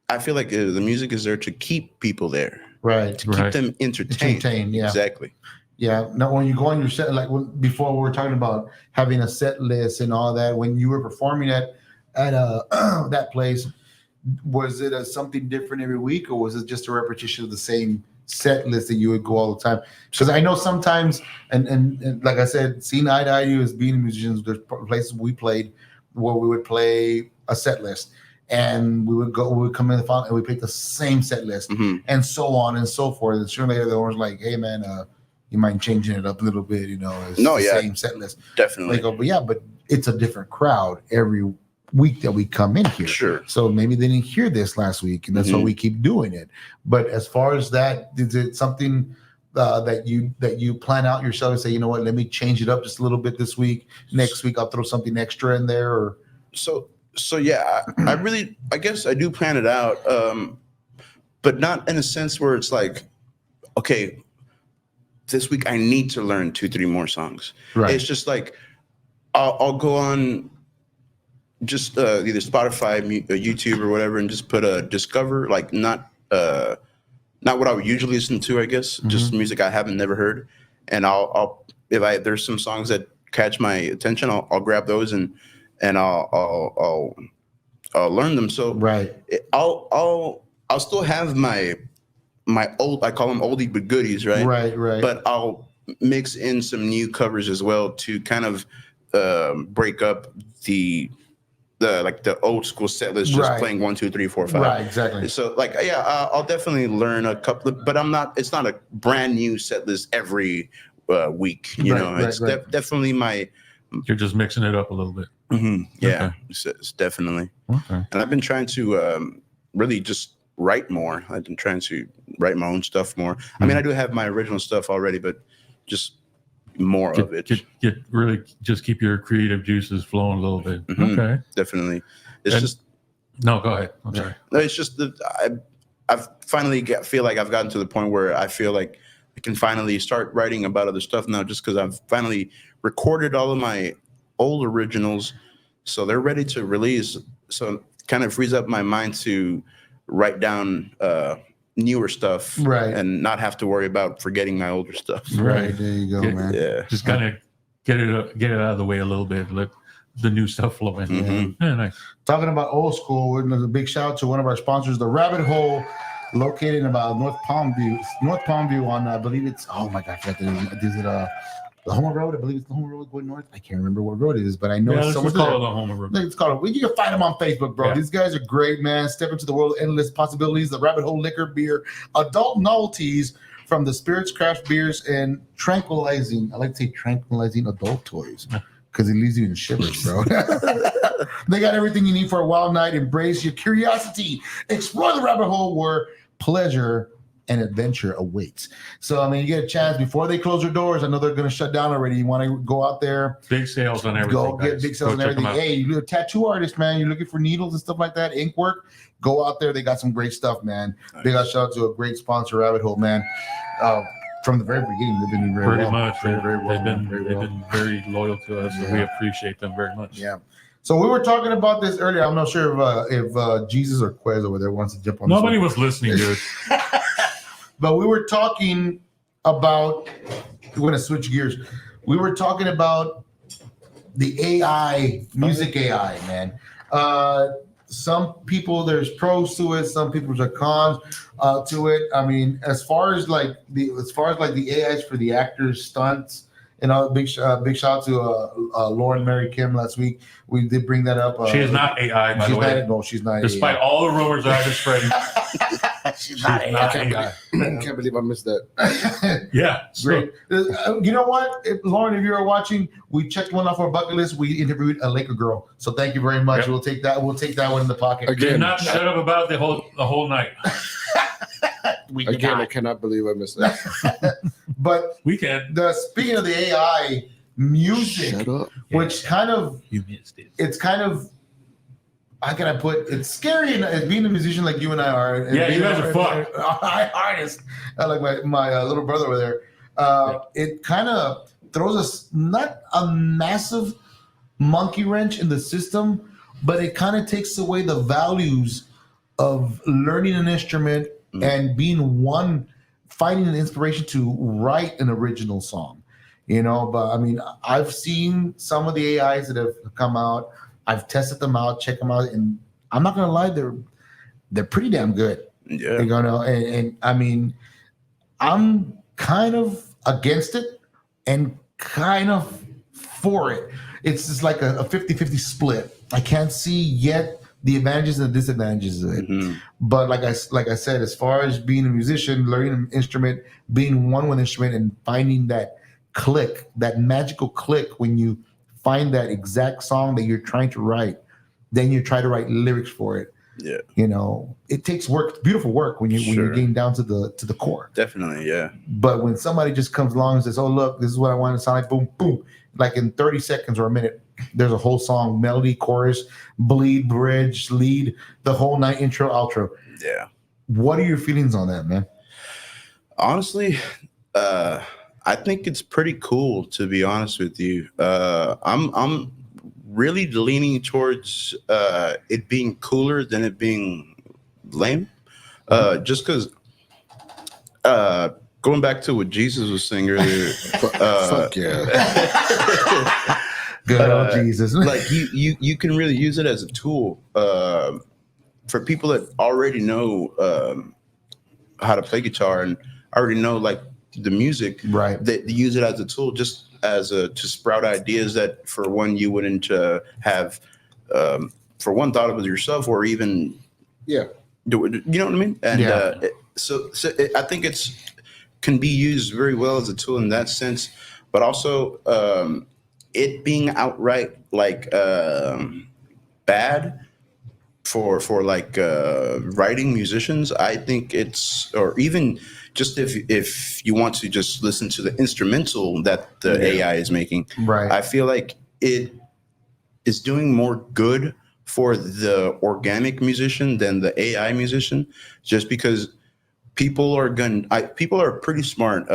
I feel like the music is there to keep people there. Right. To keep them entertained. Yeah. Exactly. Yeah. Now, when you go on your set, like before we were talking about having a set list and all that, when you were performing at that place, was it something different every week, or was it just a repetition of the same set list that you would go all the time? Because I know sometimes, and like I said, seeing eye to eye you as being musicians, there's places we played where we would play a set list, and we would come in the final and we pick the same set list, and so on and so forth. And sooner or later, the owner's like, hey man, you mind changing it up a little bit, it's the same set list. Definitely. They go, but it's a different crowd every week that we come in here. Sure. So maybe they didn't hear this last week, and that's why we keep doing it. But as far as that, is it something that you plan out yourself and say, you know what, let me change it up just a little bit this week. Next week I'll throw something extra in there, or so yeah, I guess I do plan it out, but not in a sense where it's like, okay, this week I need to learn 2-3 more songs. Right. It's just like I'll go on just either Spotify, YouTube, or whatever, and just put a discover, like not what I would usually listen to, I guess, just music I haven't never heard, and I'll if there's some songs that catch my attention, I'll grab those and I'll learn them. So right, I'll still have my I call them oldie but goodies, right? Right. But I'll mix in some new covers as well to kind of break up the old school set list, just playing 1, 2, 3, 4, 5. Right, exactly. So I'll definitely learn a couple of, but it's not a brand new set list every week. It's definitely my. You're just mixing it up a little bit. Yeah, Okay. it's definitely. Okay. And I've been trying to really just write more. I've been trying to write my own stuff more. I mean, I do have my original stuff already, but just more of it. Really just keep your creative juices flowing a little bit. Okay. Definitely. No, go ahead. I'm sorry. No, it's just that I've finally feel like I've gotten to the point where I feel like I can finally start writing about other stuff now, just because I've finally recorded all of my old originals, so they're ready to release. So it kind of frees up my mind to write down newer stuff, and not have to worry about forgetting my older stuff. Right, there you go, man. Yeah, just kind of get it out of the way a little bit. Let the new stuff flow in. Yeah, nice. Talking about old school, we're gonna do a big shout out to one of our sponsors, the Rabbit Hole, located in about North Palmview on I believe it's I forgot the name. Is it the Homer Road? I believe it's the Homer Road going north. I can't remember what road it is, but I know it's somewhere called the Homer Road. It's called. You can find them on Facebook, bro. Yeah. These guys are great, man. Step into the world of endless possibilities. The Rabbit Hole Liquor, Beer, adult novelties from the spirits, craft beers, and tranquilizing. I like to say tranquilizing adult toys, because it leaves you in shivers, bro. They got everything you need for a wild night. Embrace your curiosity. Explore the rabbit hole where pleasure and adventure awaits. So, I mean, you get a chance before they close their doors. I know they're going to shut down already. You want to go out there. Big sales on everything. Go get big sales on everything. Hey, you're a tattoo artist, man. You're looking for needles and stuff like that, ink work. Go out there. They got some great stuff, man. Nice. Big shout out to a great sponsor, Rabbit Hole, man. From the very beginning, they've been doing very pretty well. Much. Very well. They've been very loyal to us, and we appreciate them very much. Yeah. So we were talking about this earlier. I'm not sure if Jesus or Quez over there wants to jump on. Nobody was listening, dude. But we were talking about. We're going to switch gears. We were talking about the AI, music AI, man. Some people, there's pros to it. Some people are cons to it. I mean, as far as the AIs for the actors, stunts, and big shout out to Lauren Mary Kim last week. We did bring that up. She is not AI, by the way. No, she's not. Despite all the rumors I've been spreading, she's not AI. I can't believe I missed that. Yeah, great. You know what, Lauren? If you're watching, we checked one off our bucket list. We interviewed a Laker girl, so thank you very much. Yep. We'll take that. We'll take that one in the pocket. Again, did not shut up about the whole night. I cannot believe I missed that. But we can. Speaking of the AI music, shut up. Which kind of you missed it. It's kind of, how can I put? It's scary as being a musician like you and I are. And yeah, you guys are fun. Artist, like my little brother over there. It kind of throws us not a massive monkey wrench in the system, but it kind of takes away the values of learning an instrument and being finding an inspiration to write an original song, But I mean, I've seen some of the AIs that have come out. I've tested them out, checked them out, and I'm not gonna lie, they're pretty damn good. Yeah. And I mean, I'm kind of against it and kind of for it. It's just like a 50-50 split. I can't see yet the advantages and the disadvantages of it. Mm-hmm. But like I said, as far as being a musician, learning an instrument, being one with an instrument, and finding that click, that magical click when you find that exact song that you're trying to write, then you try to write lyrics for it. Yeah. It takes work, beautiful work when you're getting down to the core. Definitely, yeah. But when somebody just comes along and says, "Oh, look, this is what I want to sound like," boom, boom, like in 30 seconds or a minute, there's a whole song, melody, chorus, bleed, bridge, lead, the whole night, intro, outro. Yeah. What are your feelings on that, man? Honestly, I think it's pretty cool, to be honest with you. I'm really leaning towards it being cooler than it being lame. Just because going back to what Jesus was saying earlier. Fuck yeah. Good old Jesus. Like you can really use it as a tool for people that already know how to play guitar, and I already know like the music. Right. They use it as a tool, just as to sprout ideas that for one you wouldn't have for one thought of it yourself, or even do it. You know what I mean? And so I think can be used very well as a tool in that sense, but also it being outright like bad for like writing musicians. I think it's, or even just if you want to just listen to the instrumental that the AI is making, Right. I feel like it is doing more good for the organic musician than the AI musician, just because people are pretty smart.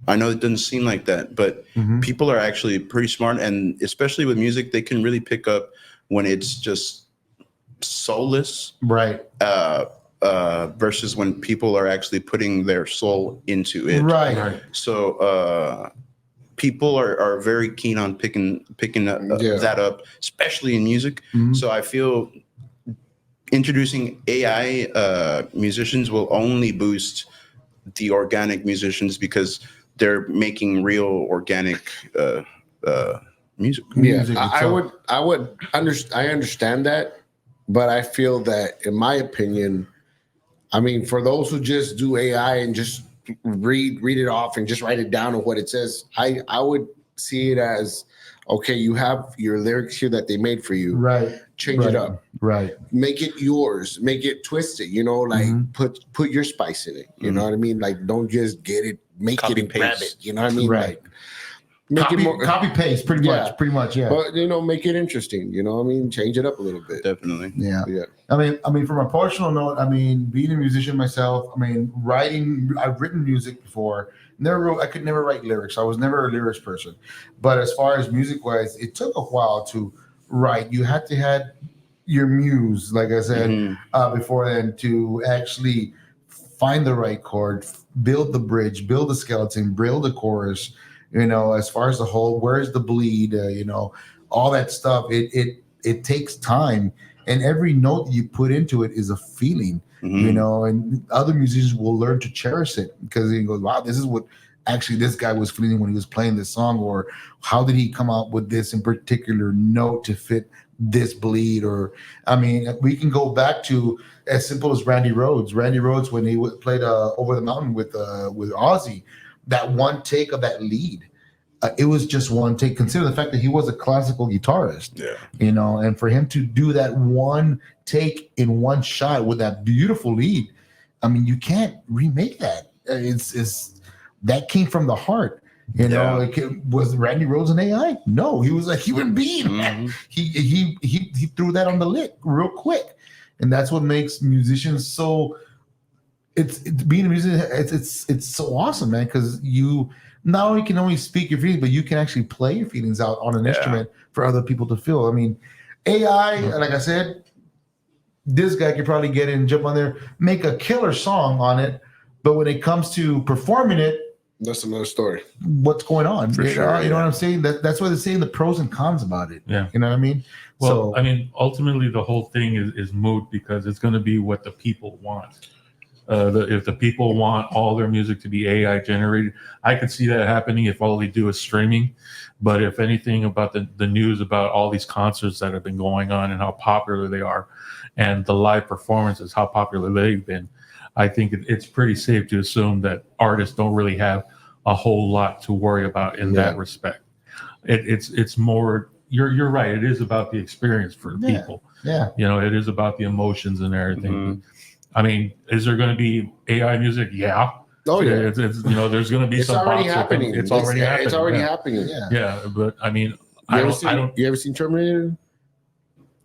I know it doesn't seem like that, but people are actually pretty smart, and especially with music, they can really pick up when it's just soulless, Right. Versus when people are actually putting their soul into it. Right. So people are very keen on picking that up, especially in music. So I feel introducing AI musicians will only boost the organic musicians, because they're making real organic music. I understand that, but I feel that, in my opinion, I mean, for those who just do AI and just read it off and just write it down of what it says, I would see it as, okay, you have your lyrics here that they made for you. Right. Change it up. Right. Make it yours. Make it twisted. You know, like put your spice in it. You know what I mean? Like, don't just get it, make Copy it and grab paste. it. You know what I mean? Right. Like, make it more Copy paste, pretty much, yeah. But make it interesting. You know what I mean? Change it up a little bit. Definitely. Yeah. Yeah. I mean, from a personal note, I mean, being a musician myself, I mean, I've written music before. I could never write lyrics. I was never a lyrics person. But as far as music wise, it took a while to write. You had to have your muse, like I said before then, to actually find the right chord, build the bridge, build the skeleton, build the chorus. As far as the whole, where's the bleed, all that stuff. It takes time, and every note you put into it is a feeling, and other musicians will learn to cherish it, because he goes, wow, this is what actually this guy was feeling when he was playing this song, or how did he come out with this in particular note to fit this bleed? Or, I mean, we can go back to as simple as Randy Rhoads. When he played Over the Mountain with Ozzy, that one take of that lead, it was just one take. Consider the fact that he was a classical guitarist, and for him to do that one take in one shot with that beautiful lead, I mean, you can't remake that. It's that came from the heart. Was Randy Rhoads an AI? No, he was a human being. He threw that on the lick real quick, and that's what makes musicians so. It's being a musician. It's so awesome, man, because you not only can only speak your feelings, but you can actually play your feelings out on an instrument for other people to feel. I mean, AI, like I said, this guy could probably get in, jump on there, make a killer song on it, but when it comes to performing it, that's another story. What's going on? For sure. You know what I'm saying? That's why they're saying the pros and cons about it. Yeah. You know what I mean? Well, I mean, ultimately, the whole thing is moot, because it's going to be what the people want. If the people want all their music to be AI generated, I could see that happening if all they do is streaming. But if anything about the news about all these concerts that have been going on and how popular they are, and the live performances, how popular they've been, I think it's pretty safe to assume that artists don't really have a whole lot to worry about in that respect. It's more, you're right. It is about the experience for people. Yeah. It is about the emotions and everything. I mean, is there going to be AI music? Yeah. Oh yeah. It's there's going to be It's some already bots happening. It's already happening. It's already happening. Yeah, but I mean, You ever seen Terminator?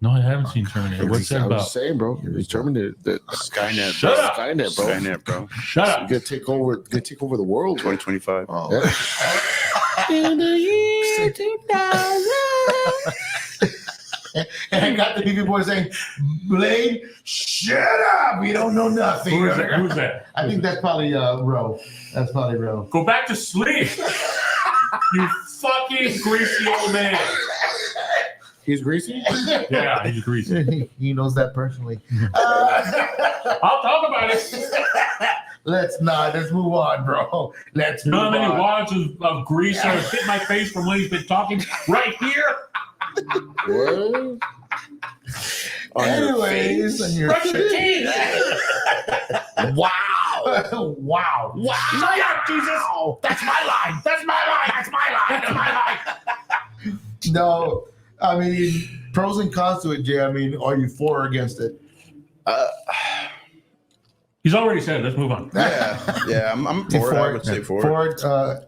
No, I haven't seen Terminator. What's that I was about? just saying, bro. It's Terminator. Skynet. Shut up. Skynet, bro. Skynet, bro. Shut up. Gonna take over the world. 2025. Oh. Yeah. In the year 2000. And I got the BB boy saying, Blade, shut up. We don't know nothing. Who's that? I think that's probably Ro. That's probably Ro. Go back to sleep. You fucking greasy old man. He's greasy? Yeah, he's greasy. He knows that personally. I'll talk about it. Let's not. Let's move on, bro. Let's You know move how many on. wads of grease are hit my face from when he's been talking right here? What? Anyways, on your Brush your face. teeth. Wow. Wow. Shut up, Jesus. That's my line. That's my line. That's my line. That's my line. No, I mean, pros and cons to it, Jay. I mean, are you for or against it? He's already said it. Let's move on. Yeah, I'm for it. I would say for it.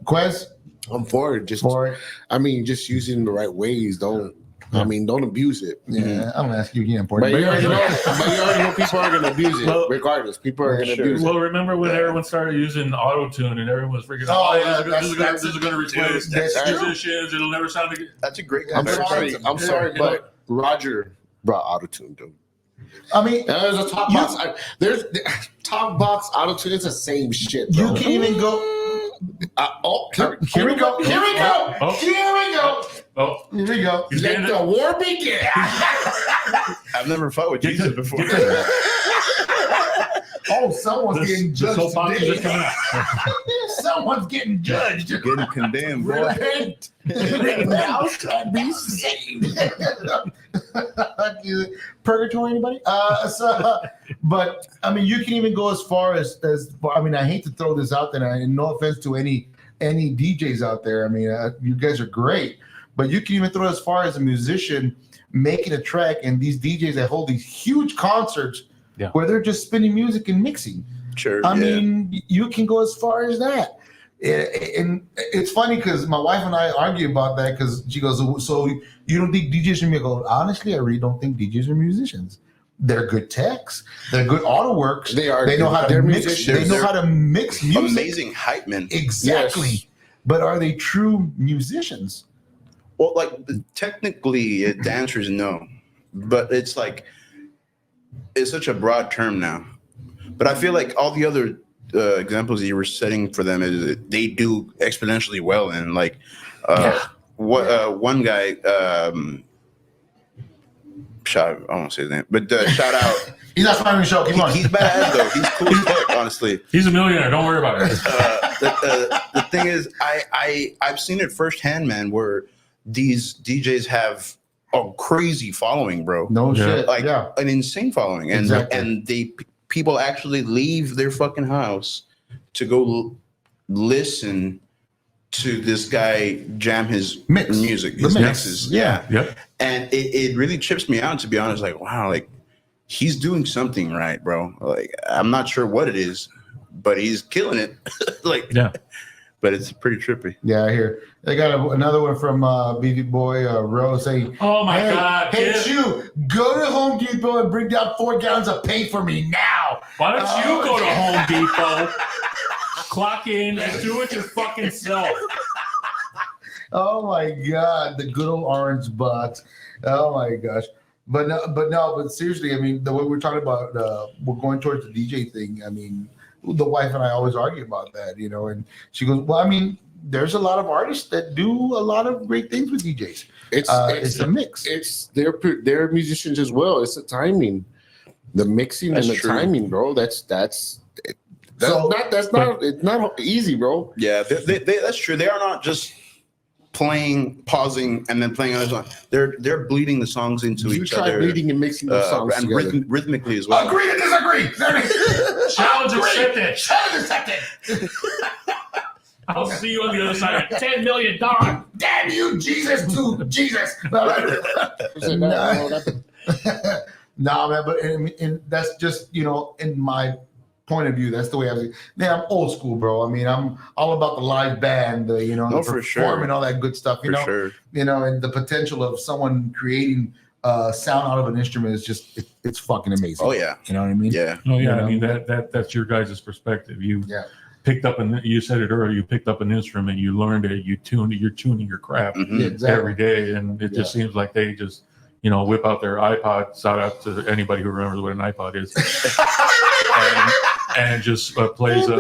Quez? I'm for it. Just For it. I mean, just use it in the right ways. Don't abuse it. Yeah, I'm gonna ask you again, But you already know, important. people are gonna abuse it. Well, regardless, people are gonna abuse it. Well, remember when everyone started using auto-tune and everyone was freaking Oh, out, yeah, this is going to replace that's true. musicians. It'll never sound like That's a great I'm comparison. sorry, but Roger brought autotune, dude. I mean, There's a top box. There's top box autotune. It's the same shit, bro. you can even go. Here we go. Here we go. Oh. Here we go. Oh, Here we go. he's Let getting the it. war begin. I've never fought with Jesus before. Oh, someone's The getting judged soapbox is today. just coming out. Someone's getting judged. Getting condemned, boy. Repent. Thou shalt be saved. Purgatory, anybody? But I mean, you can even go as far as I mean, I hate to throw this out there, and no offense to any DJs out there. I mean, you guys are great, but you can even throw as far as a musician making a track, and these DJs that hold these huge concerts where they're just spinning music and mixing. Sure. I mean, you can go as far as that. And it's funny because my wife and I argue about that because she goes, so you don't think DJs are music? I go, honestly, I really don't think DJs are musicians. They're good techs. They're good auto works. They are. They know how to They're mix. musicians. They know how to mix music. amazing hype men. Exactly. Yes. But are they true musicians? Well, like technically, the answer is no, but it's like it's such a broad term now. But I feel like all the other examples you were setting for them is they do exponentially well, and like one guy, I won't say his name, but shout out. He's not smiling show. Keep on. He's badass though. He's cool as fuck, honestly. He's a millionaire. Don't worry about it. The thing is, I've seen it firsthand, man, where these DJs have a crazy following, bro. No shit. Like an insane following, and Exactly. and people actually leave their fucking house to go listen to this guy jam his music, his mixes. Yeah. Yep. And it really chips me out, to be honest. Like, wow, like he's doing something right, bro. Like, I'm not sure what it is, but he's killing it. Like, Yeah. But it's pretty trippy. Yeah, I hear. They got another one from BB Boy Rose saying, Oh my God. Hey, kid. you go to Home Depot and bring down 4 gallons of paint for me now. Why don't you go to Home Depot, clock in, and do it your fucking self? Oh my God, the good old orange box. Oh my gosh. But seriously, I mean, the way we're talking about, we're going towards the DJ thing. I mean, the wife and I always argue about that, you know, and she goes, well, I mean, there's a lot of artists that do a lot of great things with DJs. It's a mix. They're musicians as well. It's the timing, the mixing That's and the true. timing, bro. It's not easy, bro. Yeah, that's true. They are not just playing, pausing, and then playing another song. They're bleeding the songs into You each try other. bleeding and mixing those songs and together. rhythmically as well. Agree to disagree. Challenge accepted. Challenge accepted. I'll see you on the other side. $10 million. Damn you, Jesus, to Jesus. Nah, man, but and that's just, you know, in my point of view, that's the way I was. Man, I'm old school, bro. I mean, I'm all about the live band, you know, the for sure. performing, all that good stuff, you know. Sure. You know, and the potential of someone creating sound out of an instrument is just it's fucking amazing. Oh yeah. You know what I mean? Yeah. Oh yeah, You know? I mean that's your guys' perspective. You Yeah. picked up you said it earlier. You picked up an instrument, you learned it, you're tuning your craft Mhm. Yeah, exactly. every day, and it just seems like they just whip out their iPod. Shout out to anybody who remembers what an iPod is, and just plays a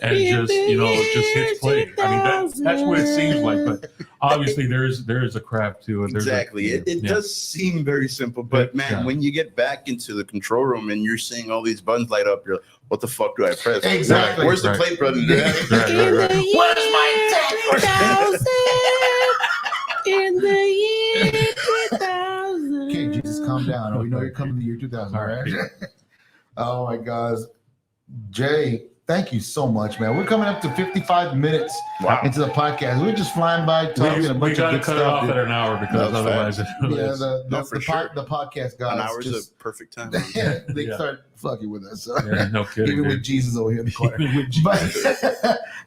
and just just hits play. I mean, that's what it seems like. But obviously, there is a craft to it. Exactly. It does seem very simple, but man, when you get back into the control room and you're seeing all these buttons light up, you're like, what the fuck do I press? Exactly. Where's the play button? Where's my tech? In the year 2000. Okay, Jesus, calm down. We know you're coming to the year 2000, all right? Oh my gosh. Jay, thank you so much, man. We're coming up to 55 minutes into the podcast. We're just flying by talking a bunch of good cut stuff. it off at an hour because otherwise the podcast guys. An hour is a perfect time. They start fucking with us. no kidding. Even with Jesus over here in the corner.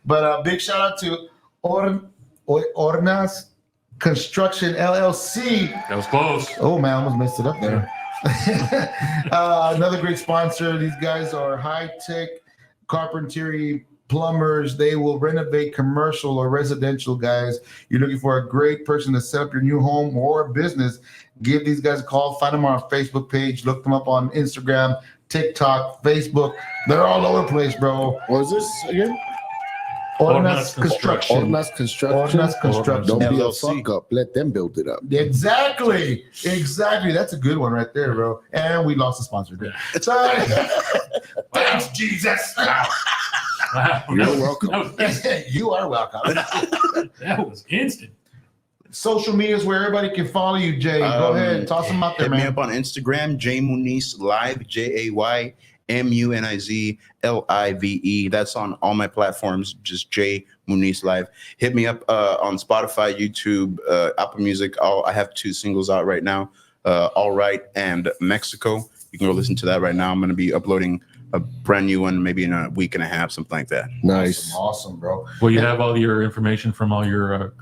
But big shout out to Ornas Construction LLC. That was close. Oh man, I almost messed it up there. Another great sponsor. These guys are high-tech carpentry plumbers. They will renovate commercial or residential, guys. You're looking for a great person to set up your new home or business. Give these guys a call. Find them on our Facebook page. Look them up on Instagram, TikTok, Facebook. They're all over the place, bro. What is this again? Ornas Construction. Ornas Construction. Ornas Construction. Don't be a LLC. fuck up. Let them build it up. Exactly. That's a good one right there, bro. And we lost a sponsor. So, thanks, Jesus. You're welcome. You are welcome. That was instant. Social media is where everybody can follow you, Jay. Go ahead, toss them out there, Hit me man. up on Instagram, Jay Muniz Live, JayMunizLive. That's on all my platforms, just Jay Muniz Live. Hit me up on Spotify, YouTube, Apple Music. I have 2 singles out right now, All Right and Mexico. You can go listen to that right now. I'm going to be uploading a brand new one maybe in a week and a half, something like that. Nice. Awesome, bro. Well, you have all your information from all your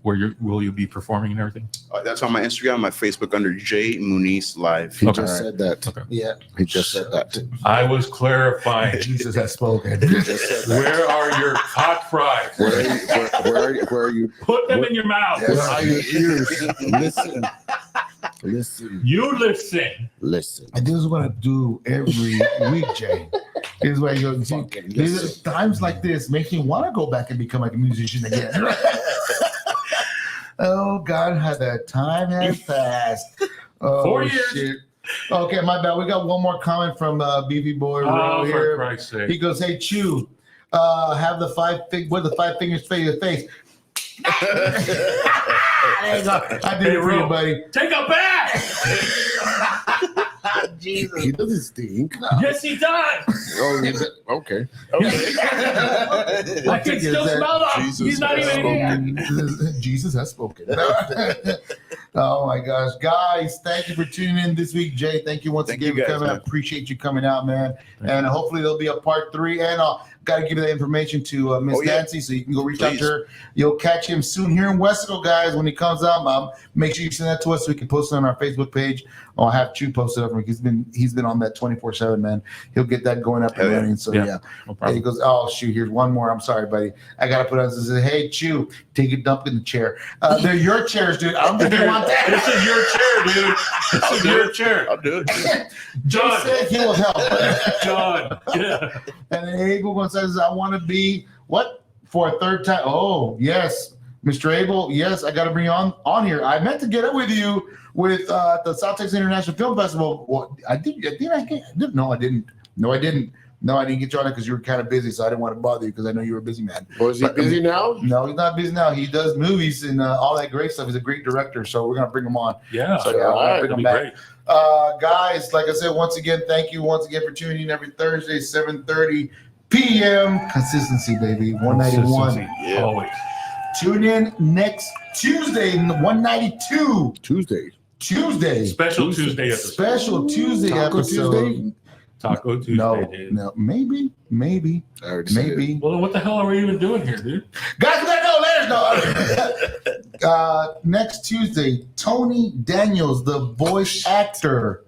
will you be performing and everything? That's on my Instagram, my Facebook under Jay Muniz Live. He Okay. just said that. Okay. Yeah. He just said that. I was clarifying. Jesus has spoken. He just said that. Where are your hot fries? Where are you? Put them in your mouth. Where are your ears? Listen. You listen. Listen. And this is what I do every week, Jay. This is why you go. Fucking These listen. times like this make me want to go back and become like a musician again. Oh God, how that time has passed. Oh 4 years. shit. Okay, my bad. We got one more comment from BB Boy Oh, for here. Christ's sake. He goes, "Hey, Chew, have the 5 fingers face to face." There you go. I did it for you, buddy. Take a bath. Jesus. He doesn't stink. Yes, he does. Oh, okay. I can still smell them. Jesus He's not has even here. Jesus has spoken. Oh my gosh, guys! Thank you for tuning in this week, Jay. Thank you once Thank again you for guys, coming. I man. appreciate you coming out, man. And hopefully there'll be a part 3. And got to give you that information to Miss Nancy, so you can go reach out to her. You'll catch him soon here in Wesco, guys. When he comes out, make sure you send that to us so we can post it on our Facebook page. I'll have Chew post it up. He's been on that 24/7, man. He'll get that going up and running. So Yeah. yeah. No And problem. he goes, oh shoot, here's one more. I'm sorry, buddy. I gotta put on this. Hey, Chew, take a dump in the chair. They're your chairs, dude. I don't think you want that. This is your chair, dude. This is your chair. I'll do it. John said he will help. John. Yeah. And then Abel goes says, I want to be what for a 3rd time. Oh yes, Mr. Abel. Yes, I got to bring you on here. I meant to get up with you with the South Texas International Film Festival. Well, I did. No, I didn't. No, I didn't get you on it because you were kind of busy, so I didn't want to bother you because I know you were a busy man. Was he busy now? No, he's not busy now. He does movies and all that great stuff. He's a great director, so we're gonna bring him on. Yeah. So yeah, we're gonna bring That'd him be back. great. Guys, like I said, once again, thank you once again for tuning in every Thursday, 7:30 p.m. Consistency, baby. 191. Consistency, Always. Tune in next Tuesday, 192. Tuesday. Special Tuesday episode. Special Tuesday Taco episode. Tuesday? Taco Tuesday, No, dude. no, maybe. I already said it. Maybe. Well, what the hell are we even doing here, dude? Guys, we gotta go. Let us know. Next Tuesday, Tony Daniels, the voice actor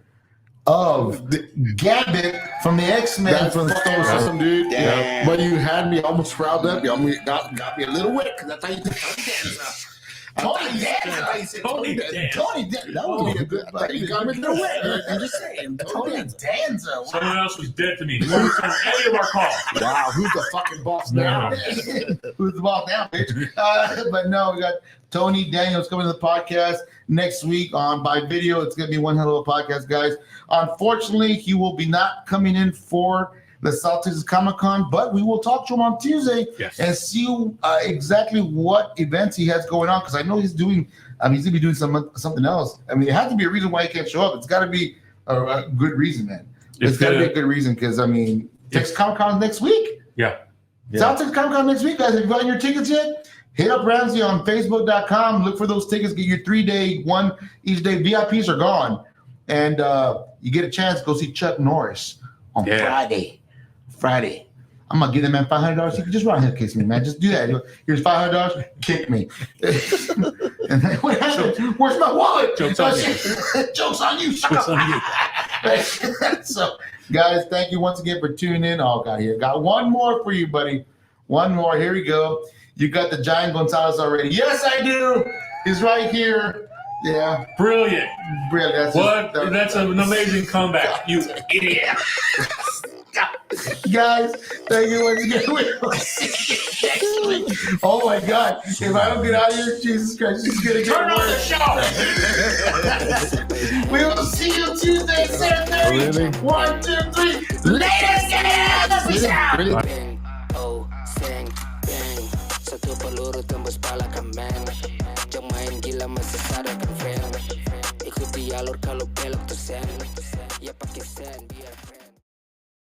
of Gambit from the X-Men. That's From fucking awesome, dude. Damn. But you had me almost riled up. You got me a little wet because I thought you did. Tony Daniels. thought he said Tony Danza. Tony Danza. That would be a good. I thought you got me the way. I'm just saying. Tony Danza. Someone else was dead to me. Who returned any of our calls? Wow, who's the fucking boss now? Who's the ball now, bitch? But no, we got Tony Daniels coming to the podcast next week by video. It's going to be one hell of a podcast, guys. Unfortunately, he will be not coming in for the South Texas Comic Con, but we will talk to him on Tuesday and see exactly what events he has going on, because I know he's doing. He's gonna be doing something else. There has to be a reason why he can't show up. It's got to be a good reason, man. It's got to be a good reason, because Texas Comic Con next week. Yeah. South Texas Comic Con next week, guys. Have you gotten your tickets yet? Hit up Ramsey on Facebook.com. Look for those tickets. Get your 3-day, one each day. VIPs are gone, and you get a chance to go see Chuck Norris on Friday. I'm gonna give that man $500. You can just run ahead and kiss me, man. Just do that. Here's $500. Kick me. And then what happened? Where's my wallet? Joke's on you. Joke's on you. Joke's on you. So, guys, thank you once again for tuning in. Oh, God, here. Got one more for you, buddy. One more. Here we go. You got the Giant Gonzalez already. Yes, I do. He's right here. Yeah. Brilliant. That's That's an amazing comeback. You idiot. Guys, thank you once again. We will see you next week. Oh my God. If I don't get out of here, Jesus Christ, she's going to get worse. Turn on the show. We will see you Tuesday at 7:30. Really? 1, 2, 3. Later, peace out. Really? Oh, sing, bang. Satu peluru tembus pala kambing. Jom main gila masasada kan friend. Ikuti alur kalau belok tuh sen. Ya pakai sen biar